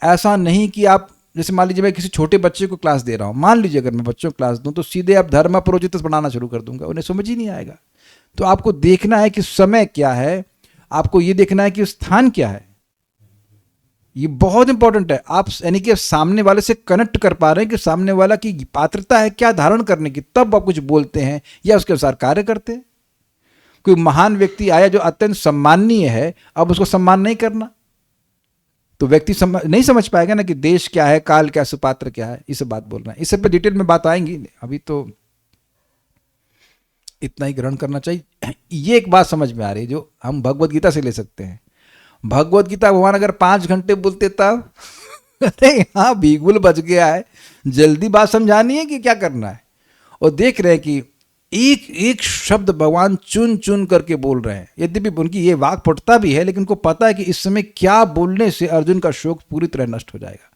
ऐसा नहीं कि आप, जैसे मान लीजिए मैं किसी छोटे बच्चे को क्लास दे रहा हूँ, मान लीजिए अगर मैं बच्चों को क्लास दूं तो सीधे आप धर्म प्रोजितस बनाना शुरू कर दूंगा, उन्हें समझ ही नहीं आएगा। तो आपको देखना है कि समय क्या है, आपको ये देखना है कि स्थान क्या है, ये बहुत इंपॉर्टेंट है। आप यानी कि सामने वाले से कनेक्ट कर पा रहे हैं कि सामने वाला की पात्रता है क्या धारण करने की, तब आप कुछ बोलते हैं या उसके अनुसार कार्य करते हैं। कोई महान व्यक्ति आया जो अत्यंत सम्माननीय है, अब उसको सम्मान नहीं करना तो व्यक्ति नहीं समझ पाएगा ना कि देश क्या है, काल क्या, सुपात्र क्या है। इस बात बोल रहे हैं, इस सब पे डिटेल में बात आएंगी, अभी तो इतना ही ग्रहण करना चाहिए। ये एक बात समझ में आ रही है जो हम भगवत गीता से ले सकते हैं। भगवत गीता भगवान अगर 5 घंटे बोलते तब अरे हाँ बिगुल बच गया है, जल्दी बात समझानी है कि क्या करना है। और देख रहे हैं कि एक एक शब्द भगवान चुन चुन करके बोल रहे हैं। यद्यपि उनकी ये वाक पटता भी है, लेकिन उनको पता है कि इस समय क्या बोलने से अर्जुन का शोक पूरी तरह नष्ट हो जाएगा।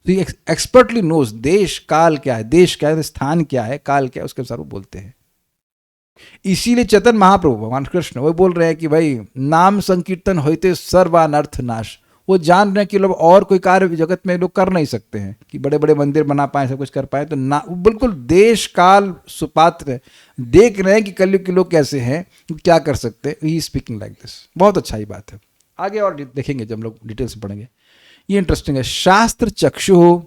तो ये एक्सपर्टली नोज देश काल क्या है, देश क्या है, स्थान क्या है, काल क्या है, उसके अनुसार वो बोलते हैं। इसीलिए चैतन्य महाप्रभु भगवान कृष्ण वो बोल रहे हैं कि भाई नाम संकीर्तन होते सर्वानर्थ नाश। वो जान रहे हैं कि लोग और कोई कार्य जगत में लोग कर नहीं सकते हैं कि बड़े बड़े मंदिर बना पाए, सब कुछ कर पाए, तो ना बिल्कुल देश काल सुपात्र देख रहे हैं कि कलयुग के लोग कैसे हैं, क्या कर सकते हैं। ही स्पीकिंग लाइक दिस, बहुत अच्छा ही बात है। आगे और देखेंगे जब हम लोग डिटेल से पढ़ेंगे, ये इंटरेस्टिंग है। शास्त्र चक्षु,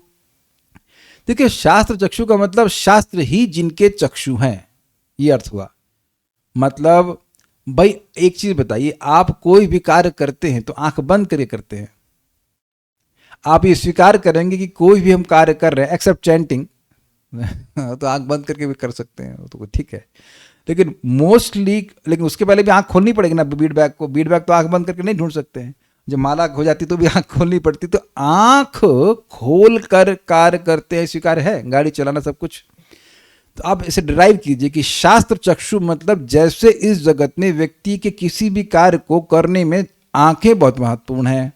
देखिए शास्त्र चक्षु का मतलब शास्त्र ही जिनके चक्षु हैं, ये अर्थ हुआ। मतलब भाई एक चीज बताइए, आप कोई भी कार्य करते हैं तो आंख बंद करके करते हैं? आप ये स्वीकार करेंगे कि कोई भी हम कार्य कर रहे हैं एक्सेप्ट चैंटिंग तो आंख बंद करके भी कर सकते हैं, तो ठीक है। लेकिन मोस्टली, लेकिन उसके पहले भी आंख खोलनी पड़ेगी ना बीट बैग को। बीट बैग तो आंख बंद करके नहीं ढूंढ सकते हैं, जब माला हो जाती तो भी आंख खोलनी पड़ती। तो आंख खोल कर कार्य करते हैं, स्वीकार है, गाड़ी चलाना सब कुछ। तो आप इसे डिराइव कीजिए कि शास्त्र चक्षु मतलब जैसे इस जगत में व्यक्ति के किसी भी कार्य को करने में आंखें बहुत महत्वपूर्ण हैं,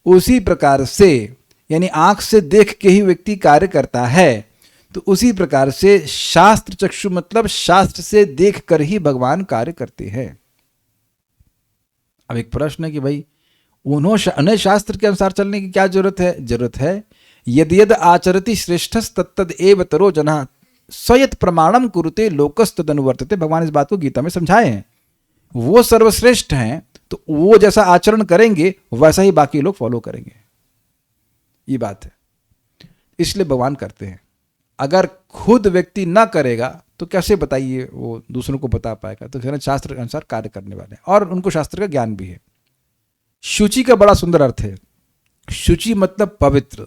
उसी प्रकार से यानी आंख से देख के ही व्यक्ति कार्य करता है, तो उसी प्रकार से शास्त्र चक्षु मतलब शास्त्र से देख कर ही भगवान कार्य करते हैं। अब एक प्रश्न है कि भाई उन्हें शास्त्र के अनुसार चलने की क्या जरूरत है? जरूरत है यद यद आचरति श्रेष्ठस तत्तद एव तरो जना स्वयत प्रमाणम कुरुते लोकस्तद अनुवर्तते। भगवान इस बात को गीता में समझाए हैं, वो सर्वश्रेष्ठ हैं, तो वो जैसा आचरण करेंगे वैसा ही बाकी लोग फॉलो करेंगे, ये बात है। इसलिए भगवान करते हैं। अगर खुद व्यक्ति ना करेगा तो कैसे बताइए वो दूसरों को बता पाएगा? तो कहना शास्त्र के अनुसार कार्य करने वाले हैं और उनको शास्त्र का ज्ञान भी है। शुचि का बड़ा सुंदर अर्थ है। शुचि मतलब पवित्र,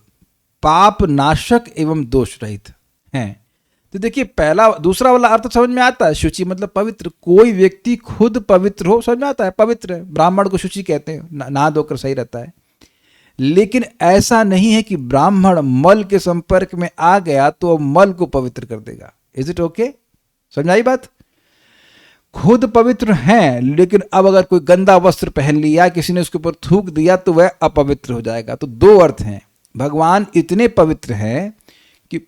पाप नाशक एवं दोष रहित हैं। तो देखिए पहला दूसरा वाला अर्थ समझ में आता है। शुचि मतलब पवित्र, कोई व्यक्ति खुद पवित्र हो, समझ में आता है, पवित्र है। ब्राह्मण को शुचि कहते हैं, नहा धोकर सही रहता है। लेकिन ऐसा नहीं है कि ब्राह्मण मल के संपर्क में आ गया तो मल को पवित्र कर देगा। Is it okay? समझ आई बात? खुद पवित्र हैं, लेकिन अब अगर कोई गंदा वस्त्र पहन लिया, किसी ने उसके ऊपर थूक दिया तो वह अपवित्र हो जाएगा। तो दो अर्थ हैं। भगवान इतने पवित्र हैं कि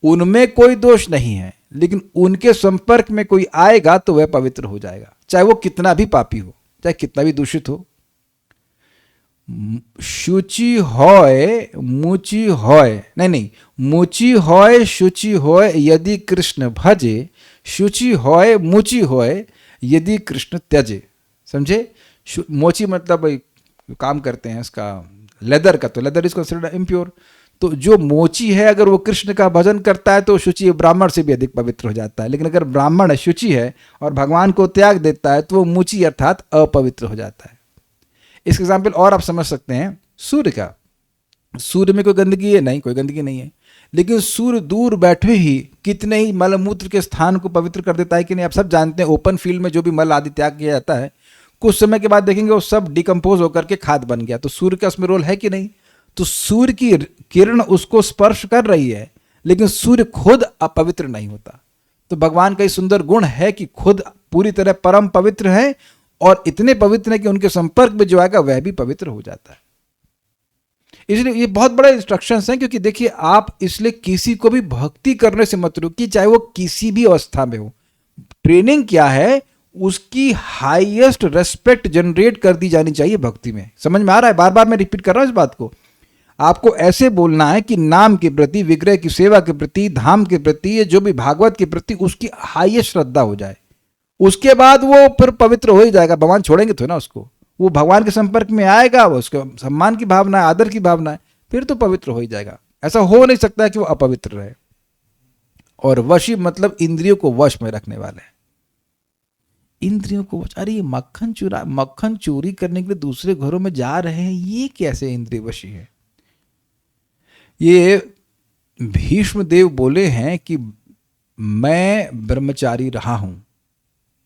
उनमें कोई दोष नहीं है, लेकिन उनके संपर्क में कोई आएगा तो वह पवित्र हो जाएगा, चाहे वो कितना भी पापी हो, चाहे कितना भी दूषित हो। शुचि होय मुचि होय, नहीं, मुचि होय शुचि होय यदि कृष्ण भजे, शुचि होय मुचि होय यदि कृष्ण त्यजे। समझे? मोची मतलब काम करते हैं इसका लेदर का, तो लेदर इज कंसिडर्ड इम्प्योर। तो जो मोची है अगर वो कृष्ण का भजन करता है तो शुचि ब्राह्मण से भी अधिक पवित्र हो जाता है। लेकिन अगर ब्राह्मण शुचि है और भगवान को त्याग देता है तो वो मुचि अर्थात अपवित्र हो जाता है। इसका एग्जाम्पल और आप समझ सकते हैं सूर्य का। सूर्य में कोई गंदगी है? नहीं, कोई गंदगी नहीं है, लेकिन सूर्य दूर बैठे ही कितने ही मलमूत्र के स्थान को पवित्र कर देता है कि नहीं? आप सब जानते हैं ओपन फील्ड में जो भी मल आदि त्याग किया जाता है, कुछ समय के बाद देखेंगे वो सब डिकम्पोज होकर के खाद बन गया। तो सूर्य का उसमें रोल है कि नहीं? तो सूर्य की किरण उसको स्पर्श कर रही है, लेकिन सूर्य खुद अपवित्र नहीं होता। तो भगवान का ये सुंदर गुण है कि खुद पूरी तरह परम पवित्र है और इतने पवित्र है कि उनके संपर्क में जो आएगा वह भी पवित्र हो जाता है। इसलिए ये बहुत बड़े इंस्ट्रक्शंस हैं, क्योंकि देखिए आप इसलिए किसी को भी भक्ति करने से मत रोकिए, चाहे वो किसी भी अवस्था में हो। ट्रेनिंग क्या है? उसकी हाईएस्ट रेस्पेक्ट जनरेट कर दी जानी चाहिए भक्ति में। समझ में आ रहा है? बार बार मैं रिपीट कर रहा हूं इस बात को। आपको ऐसे बोलना है कि नाम के प्रति, विग्रह की सेवा के प्रति, धाम के प्रति, जो भी भागवत के प्रति उसकी हाईएस्ट श्रद्धा हो जाए। उसके बाद वो फिर पवित्र हो ही जाएगा। भगवान छोड़ेंगे तो ना उसको, वो भगवान के संपर्क में आएगा, वो उसके सम्मान की भावना है, आदर की भावना है, फिर तो पवित्र हो ही जाएगा। ऐसा हो नहीं सकता है कि वो अपवित्र रहे। और वशी मतलब इंद्रियों को वश में रखने वाले। इंद्रियों को वश, अरे ये मक्खन चोरी करने के लिए दूसरे घरों में जा रहे हैं, ये कैसे इंद्रिय वशी है? ये भीष्म देव बोले हैं कि मैं ब्रह्मचारी रहा हूं,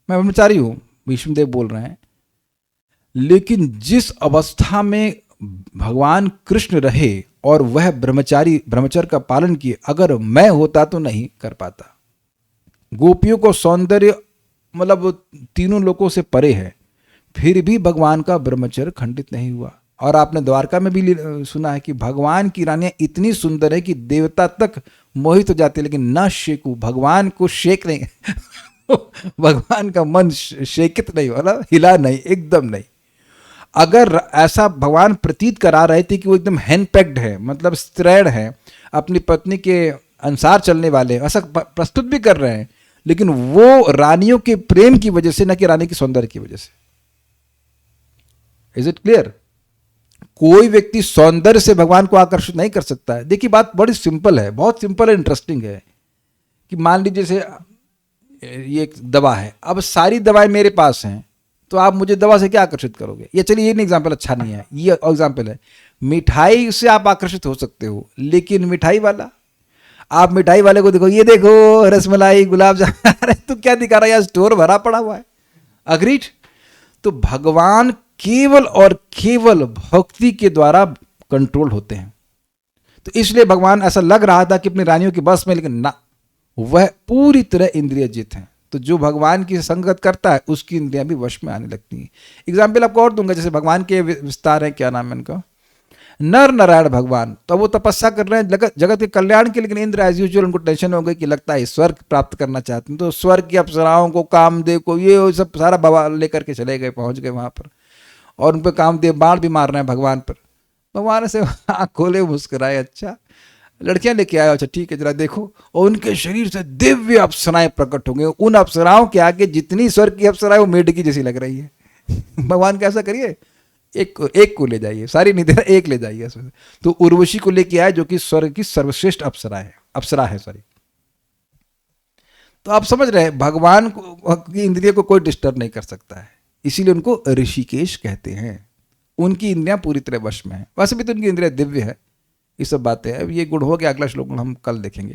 मैं ब्रह्मचारी हूं, भीष्म देव बोल रहे हैं। लेकिन जिस अवस्था में भगवान कृष्ण रहे और वह ब्रह्मचर्य का पालन किए, अगर मैं होता तो नहीं कर पाता। गोपियों को सौंदर्य मतलब तीनों लोकों से परे है, फिर भी भगवान का ब्रह्मचर्य खंडित नहीं हुआ। और आपने द्वारका में भी सुना है कि भगवान की रानियां इतनी सुंदर है कि देवता तक मोहित हो जाते, लेकिन न शेकू, भगवान को शेक नहीं भगवान का मन शेकित नहीं वाला, हिला नहीं, एकदम नहीं। अगर ऐसा भगवान प्रतीत करा रहे थे कि वो एकदम हैंडपैक्ड है, मतलब स्ट्रेड है, अपनी पत्नी के अनुसार चलने वाले, ऐसा प्रस्तुत भी कर रहे हैं, लेकिन वो रानियों के प्रेम की वजह से, न कि रानी के सौंदर्य की वजह से। Is it clear? कोई व्यक्ति सौंदर्य से भगवान को आकर्षित नहीं कर सकता है। देखिए बात बड़ी सिंपल है, बहुत सिंपल है, इंटरेस्टिंग है। कि मान लीजिए जैसे ये एक दवा है, अब सारी दवाएं मेरे पास हैं, तो आप मुझे दवा से क्या आकर्षित करोगे? ये चलिए, ये एग्जाम्पल अच्छा नहीं है, ये एग्जाम्पल है। मिठाई से आप आकर्षित हो सकते हो, लेकिन मिठाई वाला, आप मिठाई वाले को देखो, ये देखो रसमलाई, गुलाब जामुन, अरे तू क्या दिखा रहा है यार, स्टोर भरा पड़ा हुआ है। अग्रीड? तो भगवान केवल और केवल भक्ति के द्वारा कंट्रोल होते हैं। तो इसलिए भगवान, ऐसा लग रहा था कि अपनी रानियों की बस में, लेकिन ना, वह पूरी तरह इंद्रिय जित हैं। तो जो भगवान की संगत करता है उसकी इंद्रियां भी वश में आने लगती हैं। एग्जाम्पल आपको और दूंगा, जैसे भगवान के विस्तार है, क्या नाम है इनका, नर नारायण भगवान। तो वो तपस्या कर रहे हैं जगत के कल्याण के, लेकिन इंद्र एज यूजुअल उनको टेंशन हो गई कि लगता है स्वर्ग प्राप्त करना चाहते हैं। तो स्वर्ग की अप्सराओं को, कामदेव को, ये सब सारा बवाल लेकर के चले गए, पहुंच गए वहां पर, और उन पर कामदेव बाण भी मार रहे हैं भगवान पर। भगवान से आँख खोले, मुस्कुराए, अच्छा लड़कियां लेके आए, अच्छा ठीक है जरा देखो, और उनके शरीर से दिव्य अप्सराएं प्रकट होंगे। उन अप्सराओं के आगे जितनी स्वर्ग की अप्सराएं, वो मेढक की जैसी लग रही है। भगवान कैसा करिए, एक को ले जाइए, सारी नहीं दे रहा, एक ले जाइए इसमें। तो उर्वशी को लेके आए, जो कि स्वर्ग की सर्वश्रेष्ठ अप्सरा है सॉरी। तो आप समझ रहे हैं, भगवान की इंद्रिय को कोई डिस्टर्ब नहीं कर सकता है, इसीलिए उनको ऋषिकेश कहते हैं। उनकी इंद्रियां पूरी तरह वश में है। वैसे भी तो उनकी इंद्रिया दिव्य है। ये सब बातें हैं। अब ये गुण हो गया, अगला श्लोक हम कल देखेंगे,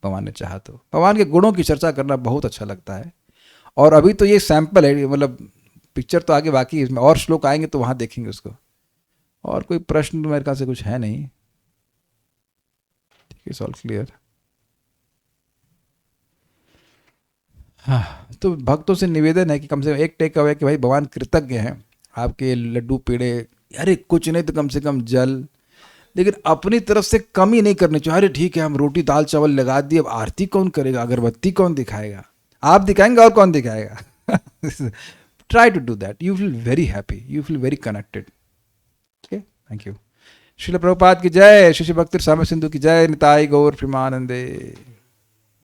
भगवान ने चाहा तो। भगवान के गुणों की चर्चा करना बहुत अच्छा लगता है। और अभी तो ये सैंपल है, मतलब पिक्चर तो आगे बाकी है, इसमें और श्लोक आएंगे तो वहां देखेंगे उसको। और कोई प्रश्न तो मेरे ख्याल से कुछ है नहीं, ठीक है, ऑल क्लियर। हाँ, तो भक्तों से निवेदन है कि कम से कम एक टेक अवे कि भाई भगवान कृतज्ञ हैं, आपके लड्डू पेड़े, अरे कुछ नहीं तो कम से कम जल, लेकिन अपनी तरफ से कमी नहीं करनी चाहिए। अरे ठीक है, हम रोटी दाल चावल लगा दिए, अब आरती कौन करेगा, अगरबत्ती कौन दिखाएगा? आप दिखाएंगे और कौन दिखाएगा? Try to do that, you feel very happy, you feel very connected. Okay, thank you. Srila Prabhupada की जय, श्री भक्ति स्वामी सिंधु की जय, निताई गौर प्रेमानंदे।